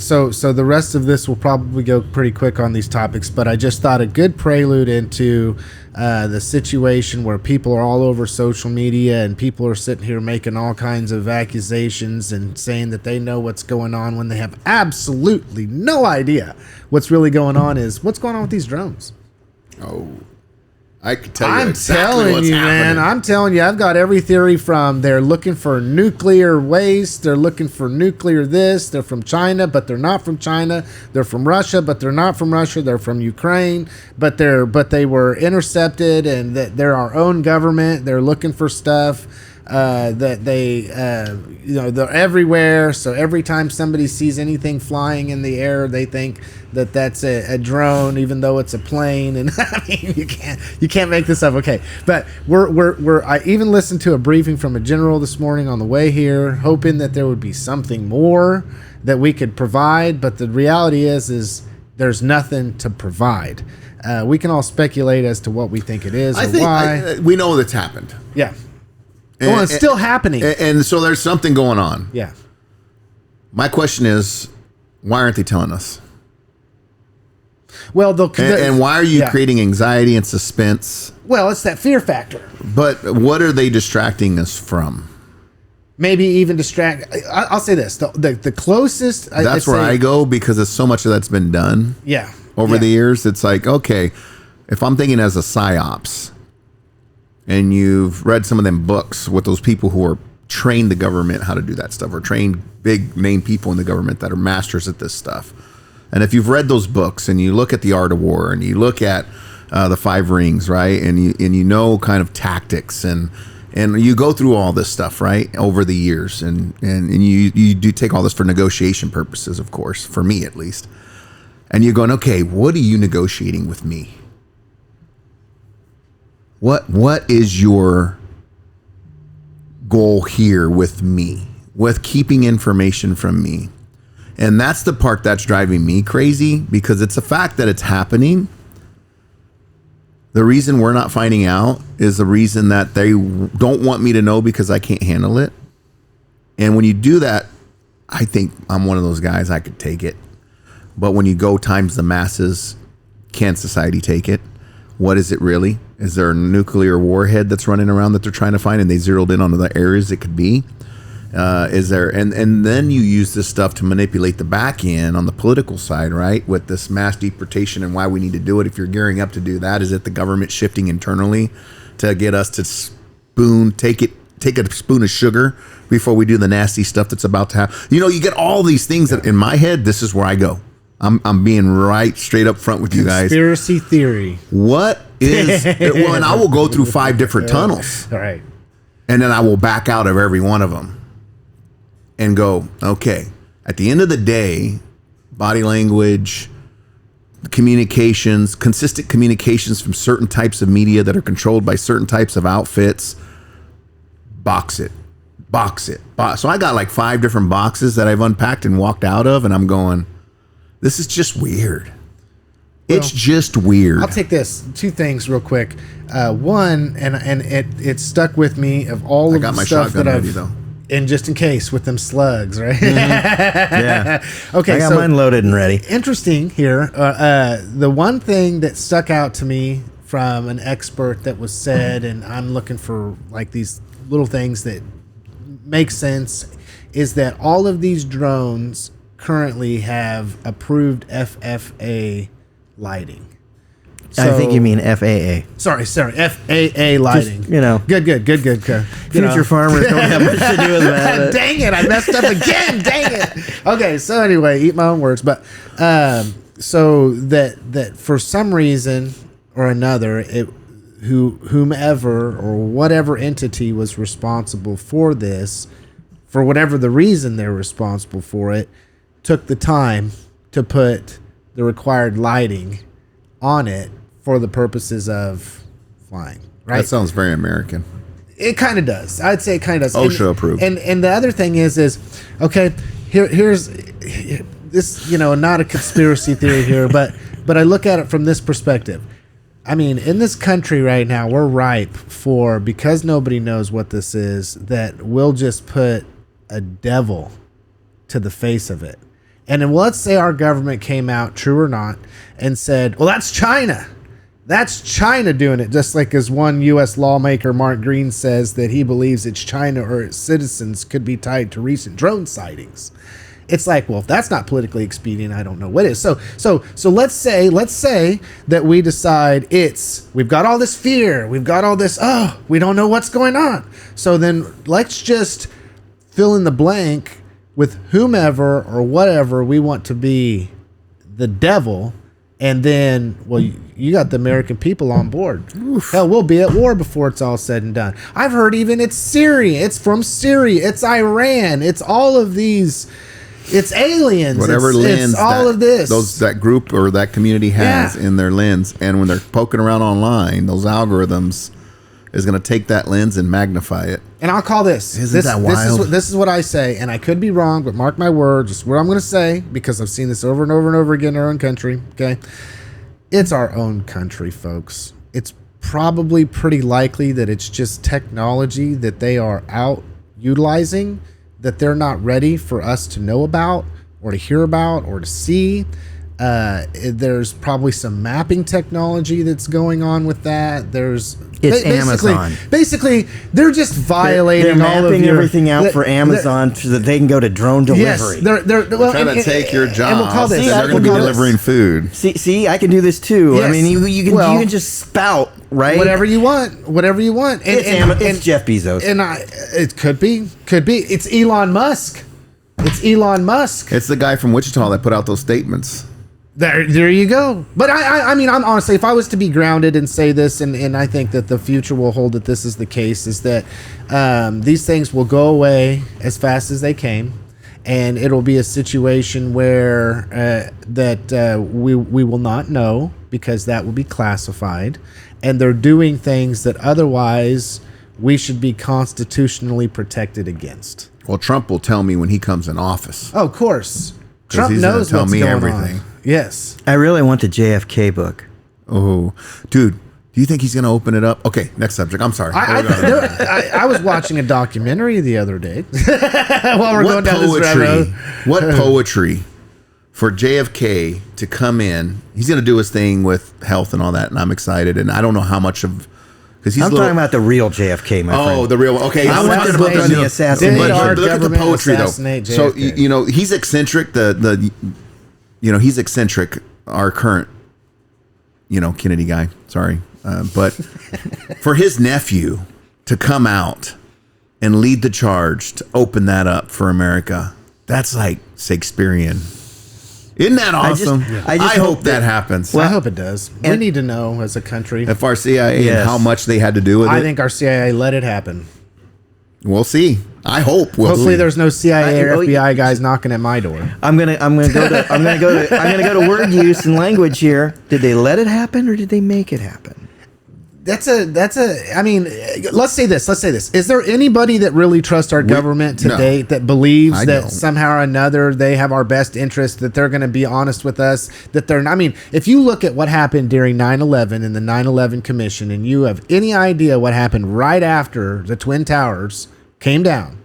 So the rest of this will probably go pretty quick on these topics, but I just thought a good prelude into the situation where people are all over social media and people are sitting here making all kinds of accusations and saying that they know what's going on when they have absolutely no idea what's really going on is what's going on with these drones. Oh, I can tell you exactly what's happening. Man. I'm telling you, I've got every theory from they're looking for nuclear waste, they're looking for nuclear this, they're from China, but they're not from China, they're from Russia, but they're not from Russia, they're from Ukraine, but they were intercepted, and that they're our own government, they're looking for stuff. That they're everywhere. So every time somebody sees anything flying in the air, they think that that's a drone, even though it's a plane. And I mean, you can't make this up. Okay, but I even listened to a briefing from a general this morning on the way here, hoping that there would be something more that we could provide. But the reality is there's nothing to provide. We can all speculate as to what we think it is why. We know that's happened. Yeah. Well, it's still happening. And so there's something going on. Yeah. My question is, why aren't they telling us? Well, and why are you creating anxiety and suspense? Well, it's that fear factor. But what are they distracting us from? Maybe even distract. I'll say this: the closest. That's where I go, because it's so much of that's been done. Yeah. Over the years, it's like, okay, if I'm thinking as a psyops, and you've read some of them books with those people who are trained the government how to do that stuff, or trained big name people in the government that are masters at this stuff. And if you've read those books and you look at The Art of War and you look at the Five Rings, right? And you know kind of tactics and you go through all this stuff, right? Over the years and you do take all this for negotiation purposes, of course, for me at least. And you're going, okay, what are you negotiating with me? What is your goal here with me, with keeping information from me? And that's the part that's driving me crazy, because it's a fact that it's happening. The reason we're not finding out is the reason that they don't want me to know, because I can't handle it. And when you do that, I think I'm one of those guys, I could take it. But when you go times the masses, can society take it? What is it really? Is there a nuclear warhead that's running around that they're trying to find, and they zeroed in on the areas it could be? Is there, and then you use this stuff to manipulate the back end on the political side, right? With this mass deportation and why we need to do it. If you're gearing up to do that, is it the government shifting internally to get us to take a spoon of sugar before we do the nasty stuff that's about to happen? You get all these things that in my head, this is where I go. I'm being right straight up front with you guys. Conspiracy theory. What is, well, and I will go through 5 different tunnels. All right. And then I will back out of every one of them and go, okay, at the end of the day, body language, communications, consistent communications from certain types of media that are controlled by certain types of outfits. Box it. So I got like 5 different boxes that I've unpacked and walked out of, and I'm going, this is just weird. It's just weird. I'll take this. 2 things real quick. One, and it stuck with me of all of the stuff that I've... though. And just in case with them slugs, right? Yeah. Okay, I got mine loaded and ready. Interesting here. The one thing that stuck out to me from an expert that was said, and I'm looking for like these little things that make sense, is that all of these drones currently have approved FFA lighting. I think you mean FAA. Sorry, FAA lighting. Just, you know. Good. Future farmers don't have much to do with that. Dang it, I messed up again. Dang it. Okay, so anyway, eat my own words. But so that for some reason or another, whomever or whatever entity was responsible for this, for whatever the reason they're responsible for it, took the time to put the required lighting on it for the purposes of flying. Right? That sounds very American. It kind of does. I'd say it kind of does. OSHA approved. And the other thing is okay. Here's this. Not a conspiracy theory here, but I look at it from this perspective. I mean, in this country right now, we're ripe for, because nobody knows what this is, that we'll just put a devil to the face of it. And then let's say our government came out, true or not, and said, well, that's China. That's China doing it. Just like as one U.S. lawmaker, Mark Green, says that he believes it's China or its citizens could be tied to recent drone sightings. It's like, well, if that's not politically expedient, I don't know what is. So let's say that we decide we've got all this fear. We've got all this, we don't know what's going on. So then let's just fill in the blank with whomever or whatever we want to be the devil, and then, well, you got the American people on board. Oof. Hell, we'll be at war before it's all said and done. I've heard even it's Syria, it's from Syria, it's Iran, it's all of these, it's aliens, whatever lens it's all of this. That group or that community has in their lens, and when they're poking around online, those algorithms is going to take that lens and magnify it. And I'll call this. Isn't that wild? This is what I say, and I could be wrong, but mark my words. It's what I'm going to say, because I've seen this over and over and over again in our own country. Okay, it's our own country, folks. It's probably pretty likely that it's just technology that they are out utilizing that they're not ready for us to know about or to hear about or to see. There's probably some mapping technology that's going on with that. It's Amazon. Basically, they're just violating they're all of mapping everything out for Amazon so that they can go to drone delivery. Yes, they're trying to take your job. And we'll call this. They're going to be delivering food. See, I can do this too. Yes. I mean, you can just spout, right? Whatever you want. It's Jeff Bezos. And it could be. It's Elon Musk. It's the guy from Wichita that put out those statements. There you go. But I mean, I'm honestly, if I was to be grounded and say this, and I think that the future will hold that this is the case, is that these things will go away as fast as they came, and it'll be a situation where we will not know, because that will be classified, and they're doing things that otherwise we should be constitutionally protected against. Well, Trump will tell me when he comes in office. Oh, of course. Trump he's knows tell what's me going everything. on. Yes. I really want the JFK book. Oh, dude, do you think he's going to open it up? Okay, next subject. I'm sorry. I was watching a documentary the other day while we're going down this road. What poetry for JFK to come in. He's going to do his thing with health and all that, and I'm excited. And I don't know how much of... I'm talking about the real JFK, my friend. Oh, the real one. Okay. I want the book on the assassination. But look at the poetry, though. So, he's eccentric. He's eccentric, our current, Kennedy guy. Sorry. But for his nephew to come out and lead the charge to open that up for America, that's like Shakespearean. Isn't that awesome? I hope that happens. Well, I hope it does. We need to know as a country. If our CIA and how much they had to do with it. I think our CIA let it happen. We'll see. I hope. Hopefully, there's no CIA or I- FBI guys knocking at my door. I'm gonna go to word use and language here. Did they let it happen or did they make it happen? I mean, let's say this. Is there anybody that really trusts our government to no. date that believes I that don't. somehow or another they have our best interest, that they're going to be honest with us, that they're not? I mean, if you look at what happened during 9/11 and the 9/11 Commission, and you have any idea what happened right after the Twin Towers came down,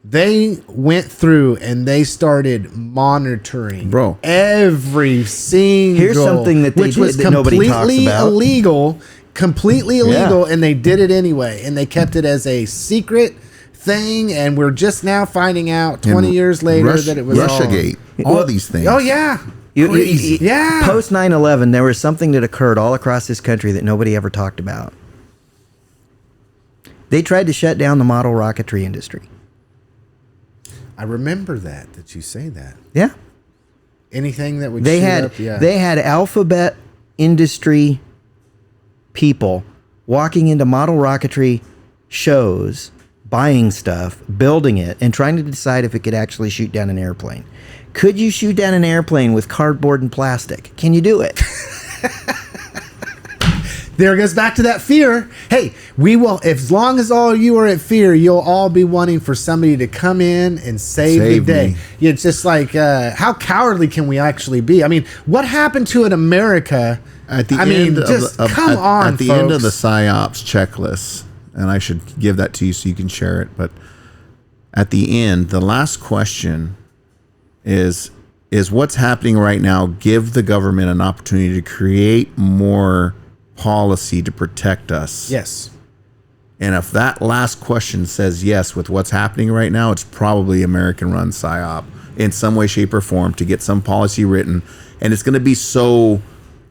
they went through and they started monitoring Bro. every single, Here's something that they which did was that nobody talks completely about. completely illegal, Yeah. and they did it anyway, and they kept it as a secret thing, and we're just now finding out 20 years later that it was Russiagate. All these things. Oh yeah. Crazy. Yeah. Post 9/11, there was something that occurred all across this country that nobody ever talked about. They tried to shut down the model rocketry industry. I remember that you say that. Yeah. Anything that would They shoot had up, yeah. they had alphabet industry people walking into model rocketry shows, buying stuff, building it, and trying to decide if it could actually shoot down an airplane. Could you shoot down an airplane with cardboard and plastic? Can you do it? There it goes back to that fear. Hey, we will, as long as all you are at fear, you'll all be wanting for somebody to come in and save the day. me. It's just like, how cowardly can we actually be? I mean, what happened to in America? At the I end mean, of just the, come on, at the folks. end of the PSYOPs checklist, and I should give that to you so you can share it. But at the end, the last question is what's happening right now give the government an opportunity to create more policy to protect us? Yes. And if that last question says yes with what's happening right now, it's probably American-run PSYOP in some way, shape, or form to get some policy written. And it's going to be so,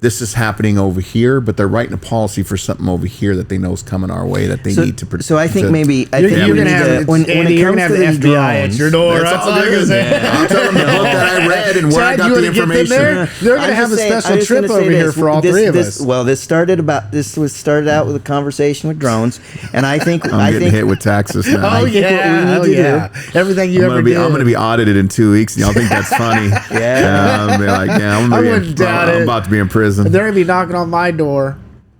this is happening over here, but they're writing a policy for something over here that they know is coming our way that they need to protect. So I think maybe I You're, think you're we going to need have, to- when Andy, it you're comes going to to have the these FBI at drones, your door. That's all all I'm good. gonna say. I'll tell them the book that I read and where I Chad, got you the wanna get them information. there? They're going to have a special trip over here for all three of us. Well, this started out with a conversation with drones, and I think I'm getting hit with taxes now. I think what we need to do- Everything you I'm ever gonna, be, did. I'm gonna be audited in 2 weeks, and y'all think that's funny. Yeah. I'll be like, yeah, I wouldn't doubt I'm it. about to be in prison. They're gonna be knocking on my door.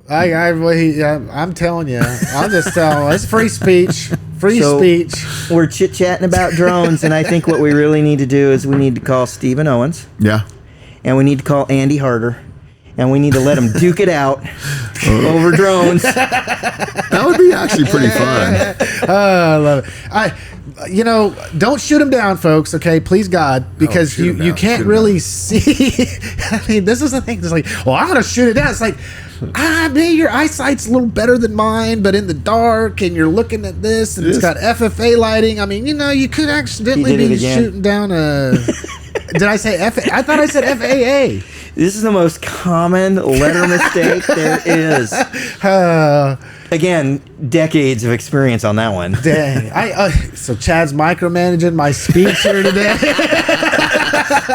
I'm telling you. I'll just tell. It's free speech. Free So- speech. we're chit chatting about drones, and I think what we really need to do is we need to call Stephen Owens, Yeah. and we need to call Andy Harder, and we need to let them duke it out over drones. That would be actually pretty fun. I love it. Don't shoot them down, folks. Okay, please God, because shoot 'em you down, can't shoot 'em really see. I mean, this is the thing. It's like, well, I'm gonna shoot it down. It's like, maybe your eyesight's a little better than mine, but in the dark, and you're looking at this, and it's got FFA lighting. I mean, you could accidentally You did it be again. shooting down a. Did I say FA? I thought I said FAA. This is the most common letter mistake there is. Again, decades of experience on that one. Dang. So Chad's micromanaging my speech here today.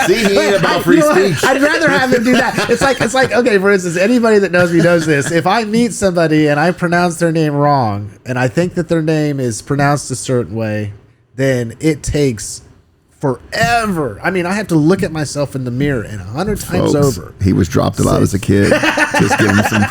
See, he ain't about free You know what? speech. I'd rather have him do that. It's like okay, for instance, anybody that knows me knows this. If I meet somebody and I pronounce their name wrong, and I think that their name is pronounced a certain way, then it takes forever. I mean, I have to look at myself in the mirror and 100 times Folks, over. he was dropped a lot as a kid. Just give him some.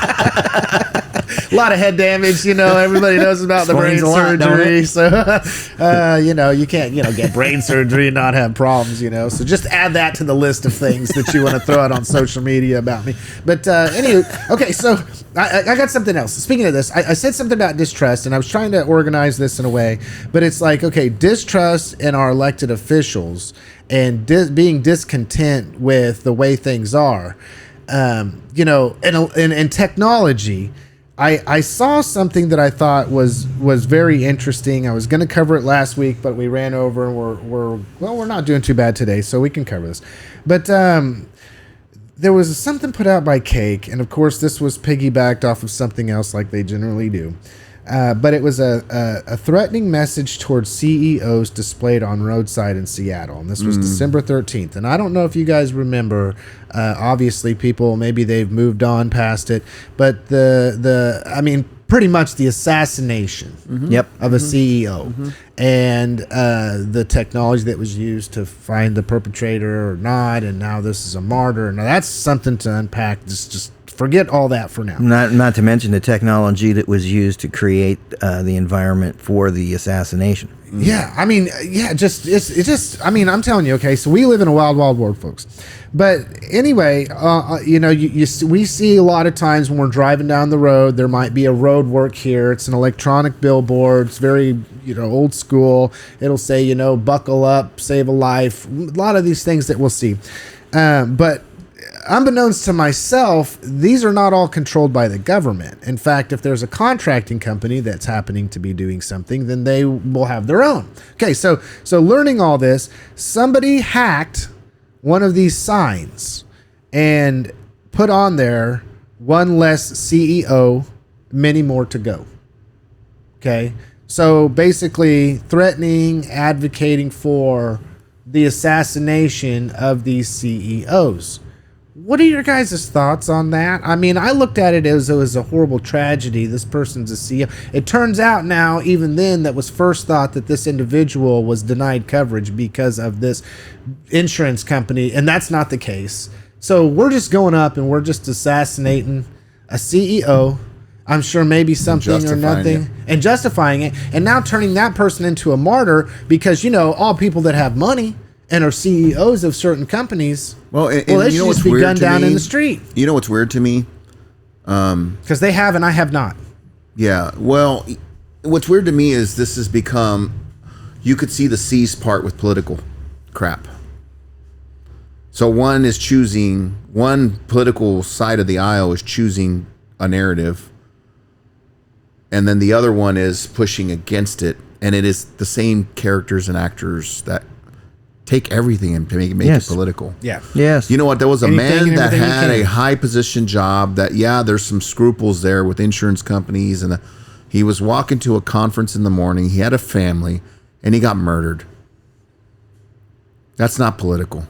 A lot of head damage, everybody knows about the brain Explains a lot, don't surgery. it? So, you can't, get brain surgery and not have problems, So just add that to the list of things that you want to throw out on social media about me. But anyway, okay, so I got something else. Speaking of this, I said something about distrust, and I was trying to organize this in a way, but it's like, okay, distrust in our elected officials and being discontent with the way things are. In technology, I saw something that I thought was very interesting. I was going to cover it last week, but we ran over, and we're not doing too bad today, so we can cover this. But there was something put out by Cake, and of course this was piggybacked off of something else like they generally do. But it was a threatening message towards CEOs displayed on roadside in Seattle, and this was December 13th. And I don't know if you guys remember. Obviously, people maybe they've moved on past it, but pretty much the assassination Yep. of a CEO, and the technology that was used to find the perpetrator or not, and now this is a martyr. Now that's something to unpack. Just forget all that for now. Not to mention the technology that was used to create the environment for the assassination. Yeah, I mean, yeah, I mean, I'm telling you, okay, so we live in a wild, wild world, folks. But anyway, you know, we see a lot of times when we're driving down the road, there might be a road work here. It's an electronic billboard. It's very, you know, old school. It'll say, you know, buckle up, save a life. A lot of these things that we'll see. But unbeknownst to myself, these are not all controlled by the government. In fact, if there's a contracting company that's happening to be doing something, then they will have their own. Okay, so learning all this, somebody hacked one of these signs and put on there, one less CEO, many more to go. Okay, so basically threatening, advocating for the assassination of these CEOs. What are your guys' thoughts on that? I mean, I looked at it as it was a horrible tragedy. This person's a CEO. It turns out now, even then, that was first thought that this individual was denied coverage because of this insurance company, and that's not the case. So we're just going up and we're just assassinating a CEO. I'm sure maybe something or nothing, and justifying it, and now turning that person into a martyr because, you know, all people that have money and are CEOs of certain companies, they should just be gunned down in the street. You know what's weird to me? Because they have and I have not. Yeah. Well, what's weird to me is this has become, you could see the C's part with political crap. So one political side of the aisle is choosing a narrative, and then the other one is pushing against it. And it is the same characters and actors that take everything and make it political. Yeah. Yes. You know what? There was a man that had a can. high position job that, there's some scruples there with insurance companies. And he was walking to a conference in the morning. He had a family and he got murdered. That's not political.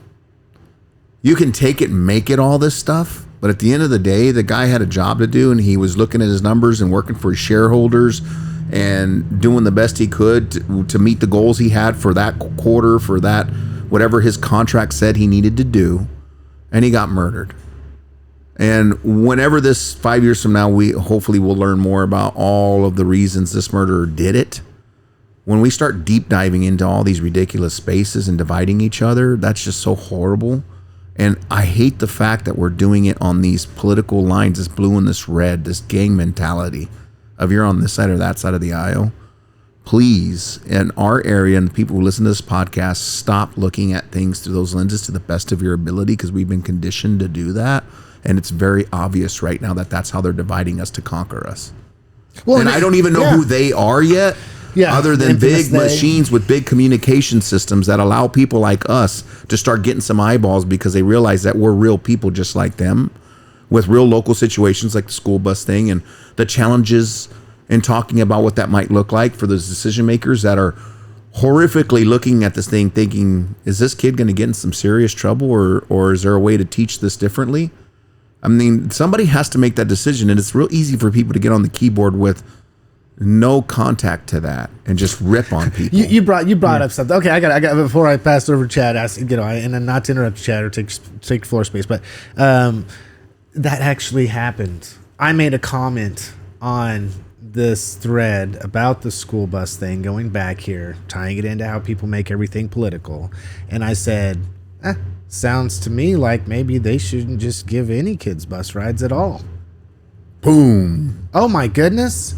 You can take it and make it all this stuff. But at the end of the day, the guy had a job to do and he was looking at his numbers and working for his shareholders and doing the best he could to meet the goals he had for that quarter, for that whatever his contract said he needed to do, and he got murdered. And whenever this 5 years from now, we hopefully will learn more about all of the reasons this murderer did it. When we start deep diving into all these ridiculous spaces and dividing each other, that's just so horrible. And I hate the fact that we're doing it on these political lines, this blue and this red, this gang mentality of you're on this side or that side of the aisle. Please, in our area and people who listen to this podcast, stop looking at things through those lenses to the best of your ability, because we've been conditioned to do that. And it's very obvious right now that that's how they're dividing us to conquer us. Well, and I don't even know who they are yet, other than big machines with big communication systems that allow people like us to start getting some eyeballs because they realize that we're real people just like them, with real local situations like the school bus thing and the challenges and talking about what that might look like for those decision makers that are horrifically looking at this thing thinking, is this kid going to get in some serious trouble or is there a way to teach this differently? I mean, somebody has to make that decision, and it's real easy for people to get on the keyboard with no contact to that and just rip on people. You brought up something. Okay, I got before I pass over to Chad, and then not to interrupt Chad or take floor space, but that actually happened. I made a comment on this thread about the school bus thing, going back here, tying it into how people make everything political. And I said, sounds to me like maybe they shouldn't just give any kids bus rides at all. Boom. Oh my goodness.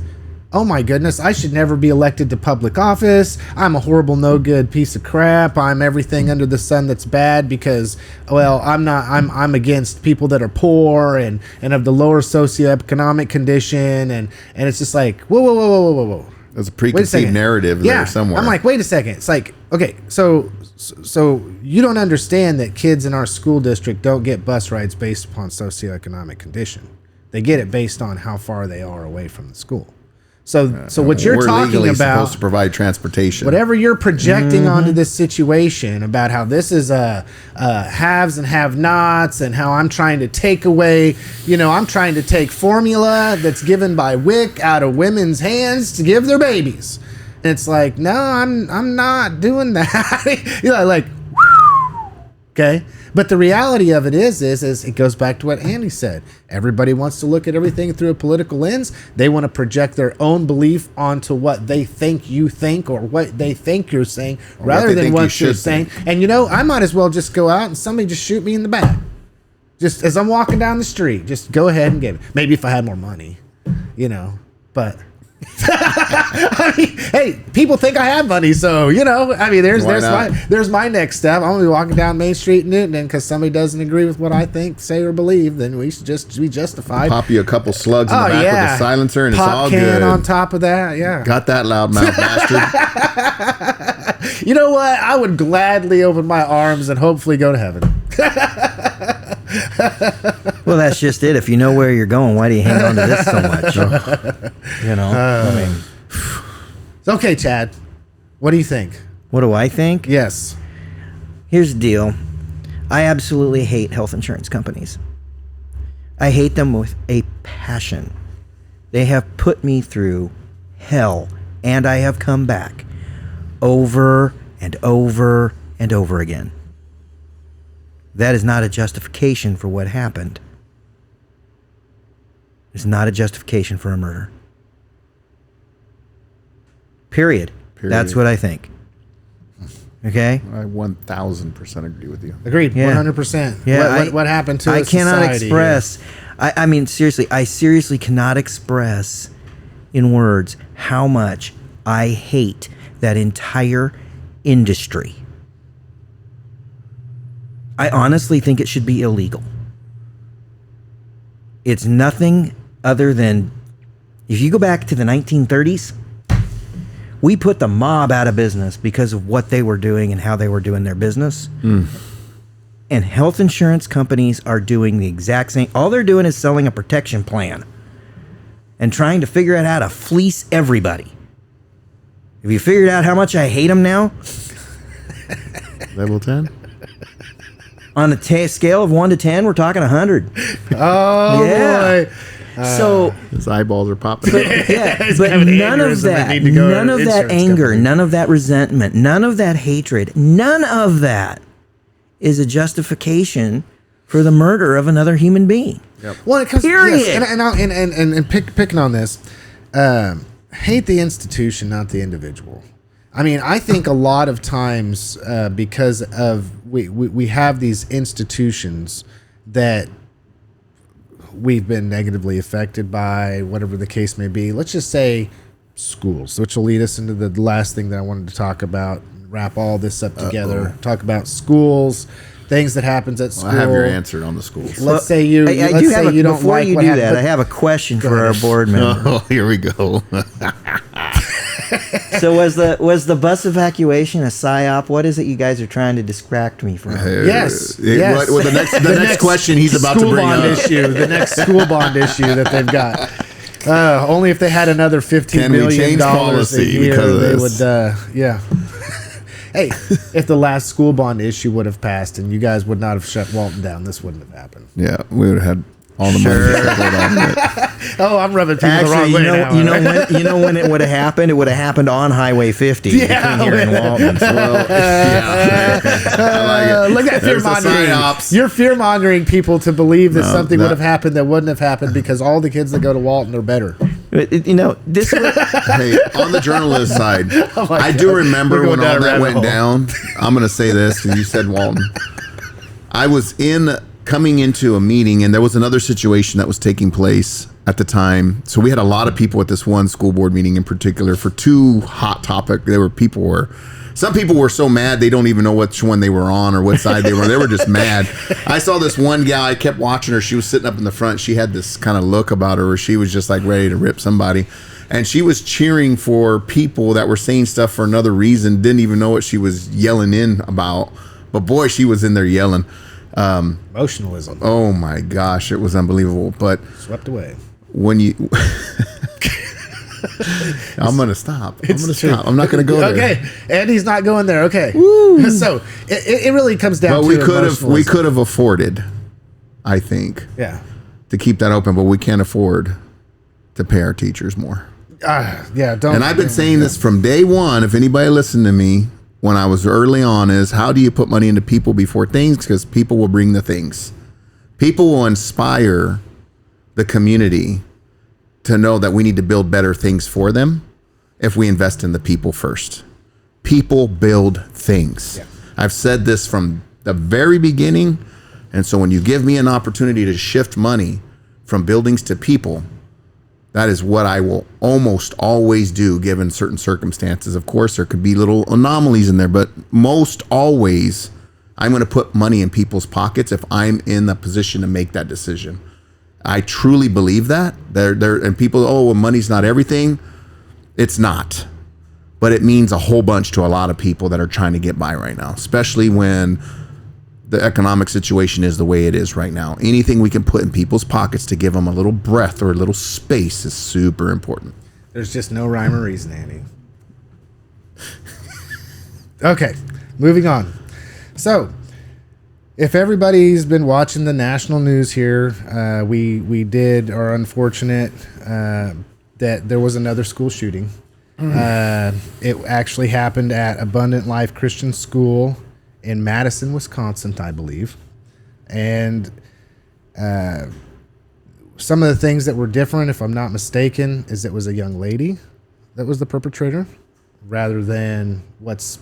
I should never be elected to public office. I'm a horrible, no good piece of crap. I'm everything under the sun that's bad because, well, I'm against people that are poor and of the lower socioeconomic condition. And it's just like, whoa. There's a preconceived narrative there somewhere. I'm like, wait a second. It's like, okay, so you don't understand that kids in our school district don't get bus rides based upon socioeconomic condition. They get it based on how far they are away from the school. So what you're We're talking legally about, supposed to provide transportation. whatever you're projecting onto this situation about how this is haves and have-nots, and how I'm trying to take away, I'm trying to take formula that's given by WIC out of women's hands to give their babies. And it's like, no, I'm not doing that. Like, okay. But the reality of it is it goes back to what Andy said. Everybody wants to look at everything through a political lens. They want to project their own belief onto what they think you think, or what they think you're saying, rather than what you're saying. And I might as well just go out and somebody just shoot me in the back. Just as I'm walking down the street, just go ahead and get it. Maybe if I had more money, but I mean, hey, people think I have money, so there's my next step. I'm gonna be walking down Main Street in Newton, and because somebody doesn't agree with what I think, say, or believe, then we should just be justified. Pop you a couple slugs in the back with a silencer, and Pop it's all can good. on top of that, yeah. Got that loudmouth bastard. You know what? I would gladly open my arms and hopefully go to heaven. Well, that's just it. If you know where you're going, why do you hang on to this so much? I mean, Okay, Chad. What do you think? what do I think? Yes. Here's the deal. I absolutely hate health insurance companies. I hate them with a passion. They have put me through hell, and I have come back over and over and over again. That is not a justification for what happened. It's not a justification for a murder. Period. That's what I think. Okay? I 1,000% agree with you. Agreed. Yeah. 100%. Yeah, What happened to I us cannot society express. I mean, seriously, I seriously cannot express in words how much I hate that entire industry. I honestly think it should be illegal. It's nothing other than, if you go back to the 1930s, we put the mob out of business because of what they were doing and how they were doing their business. And health insurance companies are doing the exact same. All they're doing is selling a protection plan and trying to figure out how to fleece everybody. Have you figured out how much I hate them now? Level 10? On a scale of 1 to 10, we're talking 100. Oh, Yeah. boy. So, His eyeballs are popping. yeah, He's but having none aneurysm of that, and need to go to none an of that insurance anger, company. none of that resentment, none of that hatred, none of that is a justification for the murder of another human being. Well, it comes, Period. Yes, and picking on this, hate the institution, not the individual. I mean, I think a lot of times because of we have these institutions that we've been negatively affected by, whatever the case may be. Let's just say schools, which will lead us into the last thing that I wanted to talk about. Wrap all this up together. Talk about schools, things that happens at school. I have your answer on the schools. Let's say you. I let's do say have a, you don't before like you what do happened, that, but- I have a question for our board member. Oh, here we go. So was the bus evacuation a psyop? What is it you guys are trying to distract me from? Yes. Well, the next question he's about to school bring bond up. issue, the next school bond issue that they've got. Only if they had another $15 Can we million change a policy year, because of they this? would. Yeah. Hey, if the last school bond issue would have passed and you guys would not have shut Walton down, this wouldn't have happened. Yeah, we would have had all the money to put on it. Oh, I'm rubbing people the Actually, wrong way now. you know when it would have happened? It would have happened on Highway 50 Yeah. between here and Walton. Well, yeah. I like it. Look at that fear There's the mongering. psyops. You're fear mongering people to believe that No, something that- would have happened that wouldn't have happened because all the kids that go to Walton are better. This Hey, on the journalist side, Oh my I do God. remember We're going when down all a that rabbit went hole. down. I'm going to say this, and you said Walton. I was coming into a meeting, and there was another situation that was taking place at the time. So we had a lot of people at this one school board meeting in particular for two hot topics. Some people were so mad they don't even know which one they were on or what side they were. They were just mad. I saw this one gal. I kept watching her. She was sitting up in the front. She had this kind of look about her where she was just like ready to rip somebody. And she was cheering for people that were saying stuff for another reason. Didn't even know what she was yelling in about. But boy, she was in there yelling. Emotionalism. Oh my gosh, it was unbelievable. But Swept away. when you I'm gonna stop. I'm It's gonna true. stop. I'm not gonna go there. Okay, and he's not going there. Okay, so it really comes down But to we could have emotionalism. afforded, I think, Yeah. to keep that open, but we can't afford to pay our teachers more. Yeah, don't. And I've been saying this from day one. If anybody listened to me when I was early on, is how do you put money into people before things? Because people will bring the things. People will inspire the community to know that we need to build better things for them if we invest in the people first. People build things. Yeah. I've said this from the very beginning. And so when you give me an opportunity to shift money from buildings to people, that is what I will almost always do given certain circumstances. Of course, there could be little anomalies in there, but most always I'm going to put money in people's pockets if I'm in the position to make that decision. I truly believe that. And people, oh, well, money's not everything. It's not. But it means a whole bunch to a lot of people that are trying to get by right now, especially when the economic situation is the way it is right now. Anything we can put in people's pockets to give them a little breath or a little space is super important. There's just no rhyme or reason, Andy. Okay, moving on. So, if everybody's been watching the national news here, we are unfortunate that there was another school shooting. It actually happened at Abundant Life Christian School in Madison, Wisconsin, I believe. And some of the things that were different, if I'm not mistaken, is it was a young lady that was the perpetrator rather than what's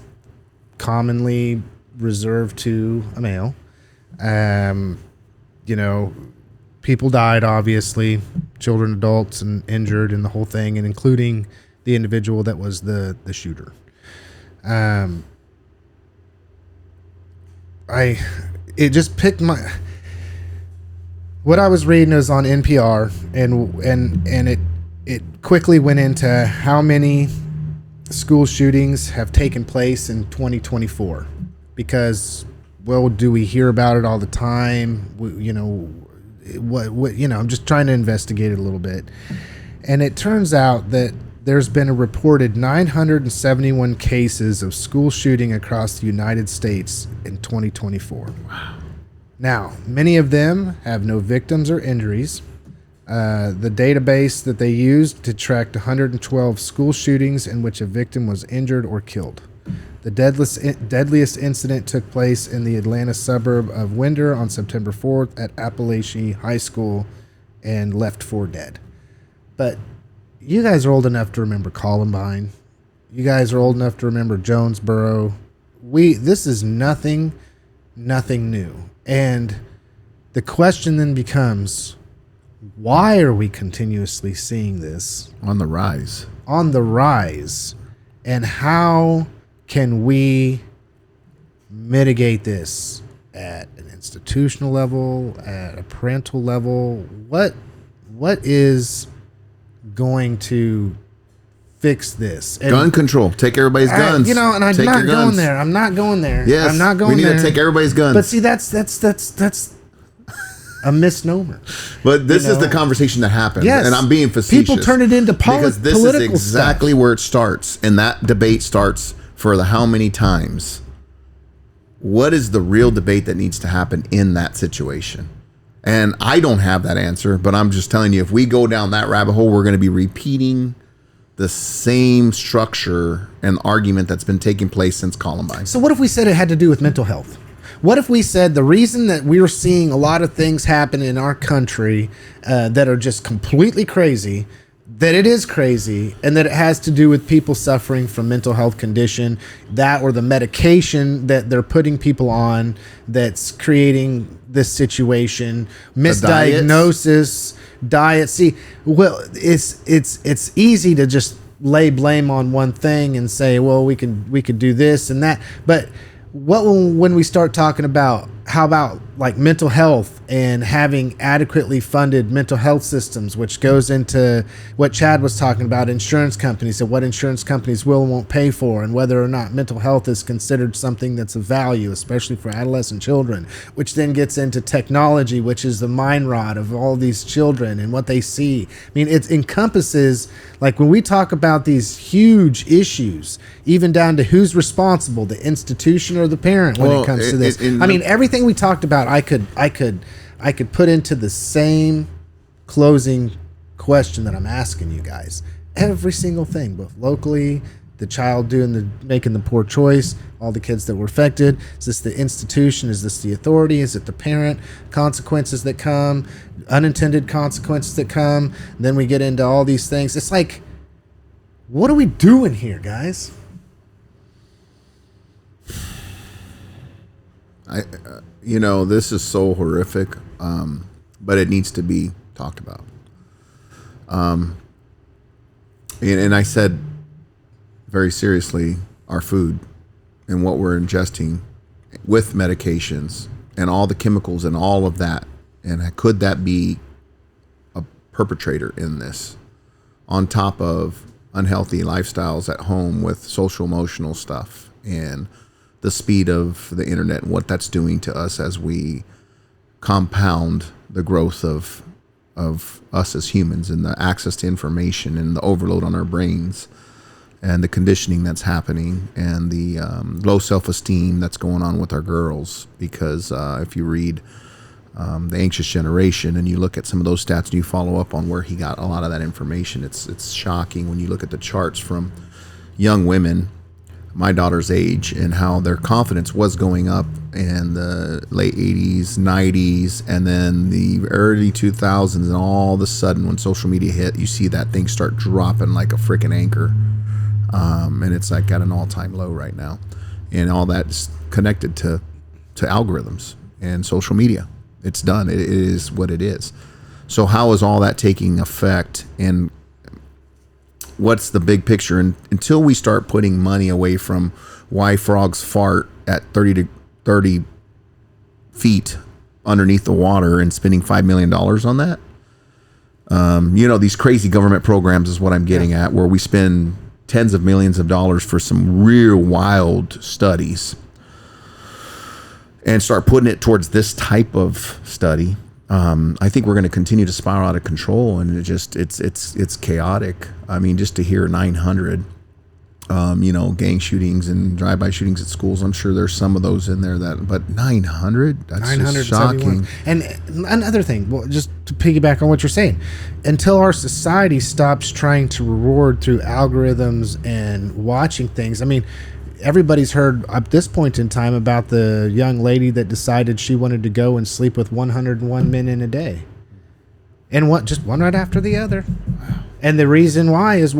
commonly reserved to a male. People died, obviously, children, adults, and injured in the whole thing, and including the individual that was the shooter. It just picked what I was reading was on NPR, and it quickly went into how many school shootings have taken place in 2024, because, well, do we hear about it all the time? I'm just trying to investigate it a little bit, and it turns out that there's been a reported 971 cases of school shooting across the United States in 2024. Wow. Now, many of them have no victims or injuries. The database that they used to track 112 school shootings in which a victim was injured or killed. The deadliest incident took place in the Atlanta suburb of Winder on September 4th at Appalachian High School and left 4 dead. But you guys are old enough to remember Columbine. You guys are old enough to remember Jonesboro. This is nothing new. And the question then becomes, why are we continuously seeing this On the rise. And how can we mitigate this at an institutional level, at a parental level? What is going to fix this? And Gun control. Take everybody's guns. and I'm Take not your going guns. there. I'm not going there. Yes, I'm not going we need there. to take everybody's guns. But see, that's a misnomer. But this is the conversation that happens. Yes. And I'm being facetious. People turn it into because this is political exactly stuff. where it starts. And that debate starts for the how many times. What is the real debate that needs to happen in that situation? And I don't have that answer, but I'm just telling you, if we go down that rabbit hole, we're going to be repeating the same structure and argument that's been taking place since Columbine. So what if we said it had to do with mental health? What if we said the reason that we're seeing a lot of things happen in our country that are just completely crazy, that it is crazy, and that it has to do with people suffering from mental health condition, that or the medication that they're putting people on that's creating this situation, misdiagnosis, diet. See, well, it's easy to just lay blame on one thing and say, well, we could do this and that, but when we start talking about how about like mental health and having adequately funded mental health systems, which goes into what Chad was talking about, insurance companies and what insurance companies will and won't pay for, and whether or not mental health is considered something that's of value, especially for adolescent children, which then gets into technology, which is the mind rot of all these children and what they see. I mean, it encompasses, like when we talk about these huge issues, even down to who's responsible, the institution or the parent when it comes to this. I mean, everything we talked about, I could put into the same closing question that I'm asking you guys. Every single thing, both locally, the child making the poor choice, all the kids that were affected. Is this the institution? Is this the authority? Is it the parent? Consequences that come, unintended consequences that come. And then we get into all these things. It's like, what are we doing here, guys? This is so horrific, but it needs to be talked about. And I said very seriously, our food and what we're ingesting with medications and all the chemicals and all of that. And could that be a perpetrator in this on top of unhealthy lifestyles at home with social emotional stuff and the speed of the internet and what that's doing to us as we compound the growth of us as humans and the access to information and the overload on our brains and the conditioning that's happening and the low self-esteem that's going on with our girls. Because if you read The Anxious Generation and you look at some of those stats and you follow up on where he got a lot of that information, it's shocking when you look at the charts from young women my daughter's age and how their confidence was going up in the late 80s, 90s, and then the early 2000s, and all of a sudden when social media hit, you see that thing start dropping like a freaking anchor. And it's like at an all-time low right now. And all that's connected to algorithms and social media. It's done. It is what it is. So how is all that taking effect, and what's the big picture? And until we start putting money away from why frogs fart at 30 feet underneath the water and spending $5 million on that, these crazy government programs is what I'm getting at, where we spend tens of millions of dollars for some real wild studies and start putting it towards this type of study. I think we're going to continue to spiral out of control, and it's chaotic. I mean, just to hear 900, gang shootings and drive-by shootings at schools. I'm sure there's some of those in there but 900, that's just shocking. And another thing, well, just to piggyback on what you're saying, until our society stops trying to reward through algorithms and watching things. I mean, everybody's heard at this point in time about the young lady that decided she wanted to go and sleep with 101 men in a day. And just one right after the other. And the reason why is,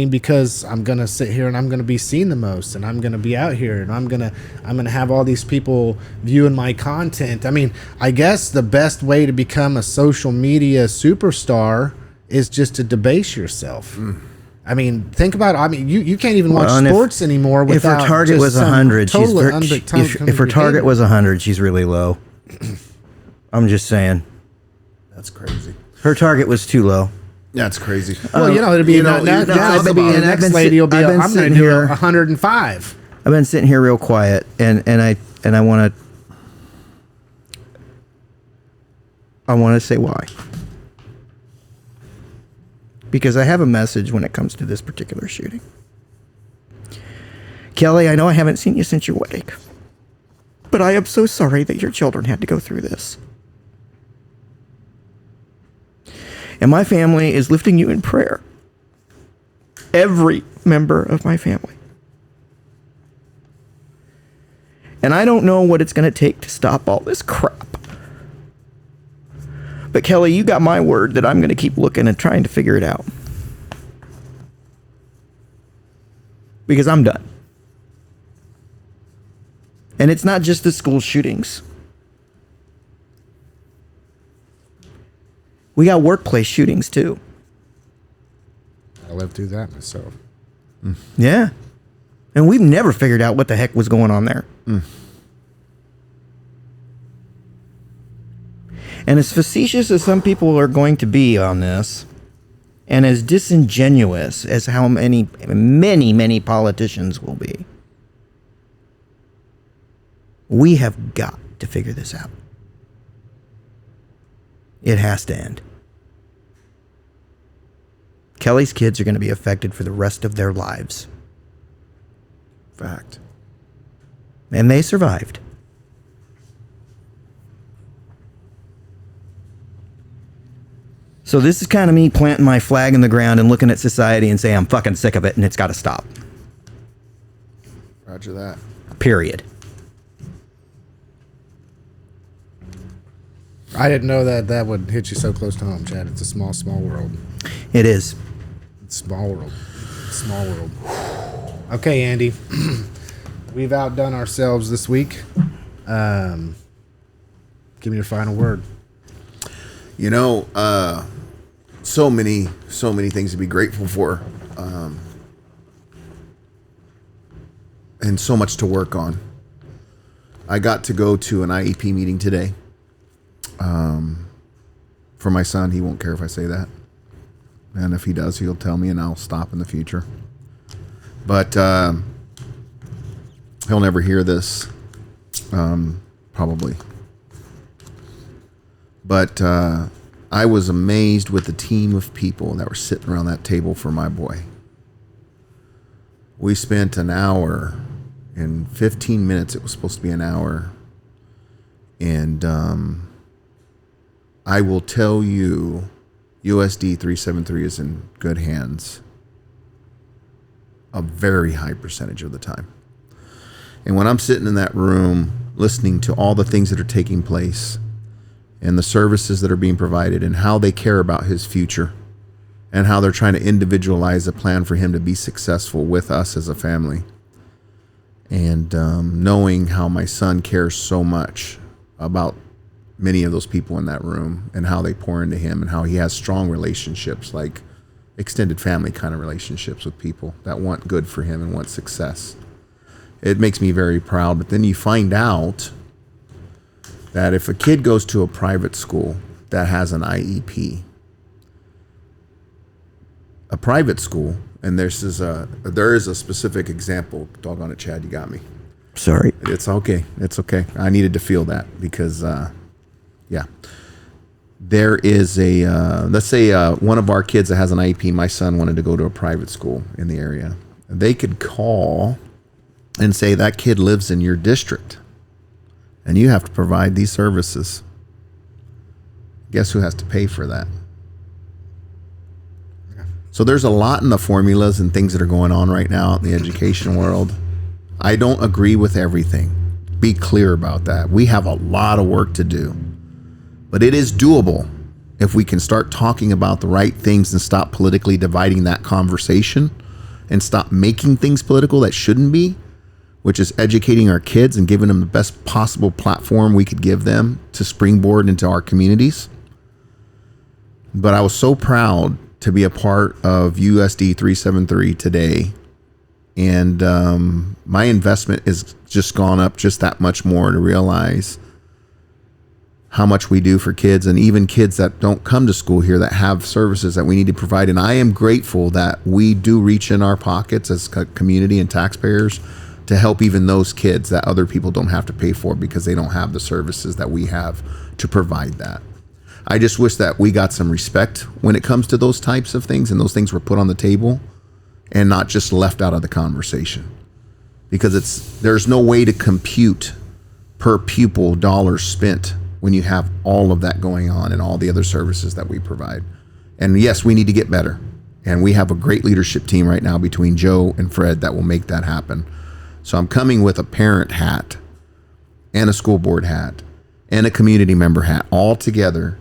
because I'm going to sit here and I'm going to be seen the most, and I'm going to be out here, and I'm going to have all these people viewing my content. I mean, I guess the best way to become a social media superstar is just to debase yourself. I mean, think about it. I mean, you can't even watch sports anymore without. If her target was 100, if her target was 100, she's really low. I'm just saying. That's crazy. Her target was too low. That's crazy. Well, it'll be the next lady will be. I'm going to do 105. I've been sitting here real quiet, and I want to say why. Because I have a message when it comes to this particular shooting. Kelly, I know I haven't seen you since your wedding, but I am so sorry that your children had to go through this. And my family is lifting you in prayer. Every member of my family. And I don't know what it's going to take to stop all this crap. But Kelly, you got my word that I'm going to keep looking and trying to figure it out. Because I'm done. And it's not just the school shootings. We got workplace shootings too. I lived through that myself. Yeah. And we've never figured out what the heck was going on there. And as facetious as some people are going to be on this, and as disingenuous as how many politicians will be, we have got to figure this out. It has to end. Kelly's kids are going to be affected for the rest of their lives. Fact. And they survived. So this is kind of me planting my flag in the ground and looking at society and saying, I'm fucking sick of it and it's got to stop. Roger that. Period. I didn't know that would hit you so close to home, Chad. It's a small, small world. It is. It's small world. Small world. Okay, Andy. We've outdone ourselves this week. Give me your final word. You know, so many things to be grateful for, and so much to work on. I got to go to an IEP meeting today. For my son, he won't care if I say that. And if he does, he'll tell me and I'll stop in the future. But he'll never hear this, probably. But I was amazed with the team of people that were sitting around that table for my boy. We spent an hour and 15 minutes. It was supposed to be an hour. And I will tell you, USD 373 is in good hands a very high percentage of the time. And when I'm sitting in that room listening to all the things that are taking place and the services that are being provided and how they care about his future and how they're trying to individualize a plan for him to be successful with us as a family, and knowing how my son cares so much about many of those people in that room and how they pour into him and how he has strong relationships, like extended family kind of relationships with people that want good for him and want success. It makes me very proud. But then you find out that if a kid goes to a private school that has an IEP, a private school, and there is a specific example. Doggone it, Chad, you got me. Sorry. It's okay. It's okay. I needed to feel that because, yeah. There is let's say one of our kids that has an IEP, my son wanted to go to a private school in the area. They could call and say that kid lives in your district and you have to provide these services. Guess who has to pay for that? So there's a lot in the formulas and things that are going on right now in the education world. I don't agree with everything. Be clear about that. We have a lot of work to do. But it is doable if we can start talking about the right things and stop politically dividing that conversation and stop making things political that shouldn't be, which is educating our kids and giving them the best possible platform we could give them to springboard into our communities. But I was so proud to be a part of USD 373 today. And my investment has just gone up just that much more to realize how much we do for kids, and even kids that don't come to school here that have services that we need to provide. And I am grateful that we do reach in our pockets as a community and taxpayers to help even those kids that other people don't have to pay for because they don't have the services that we have to provide that. I just wish that we got some respect when it comes to those types of things and those things were put on the table and not just left out of the conversation, because there's no way to compute per pupil dollars spent when you have all of that going on and all the other services that we provide. And yes, we need to get better. And we have a great leadership team right now between Joe and Fred that will make that happen. So I'm coming with a parent hat and a school board hat and a community member hat all together,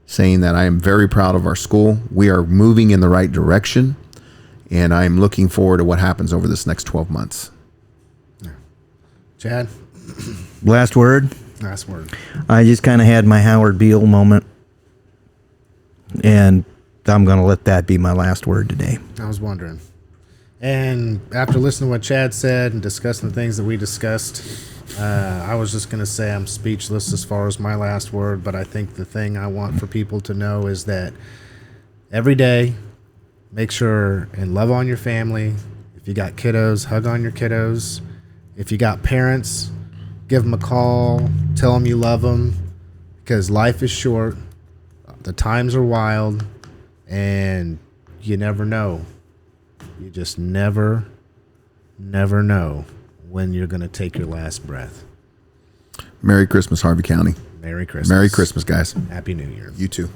saying that I am very proud of our school. We are moving in the right direction, and I'm looking forward to what happens over this next 12 months. Chad? Last word? Last word. I just kind of had my Howard Beale moment, and I'm going to let that be my last word today. I was wondering. And after listening to what Chad said and discussing the things that we discussed, I was just going to say I'm speechless as far as my last word, but I think the thing I want for people to know is that every day, make sure and love on your family. If you got kiddos, hug on your kiddos. If you got parents, give them a call, tell them you love them, because life is short, the times are wild, and you never know. You just never know when you're going to take your last breath. Merry Christmas, Harvey County. Merry Christmas. Merry Christmas, guys. Happy New Year. You too.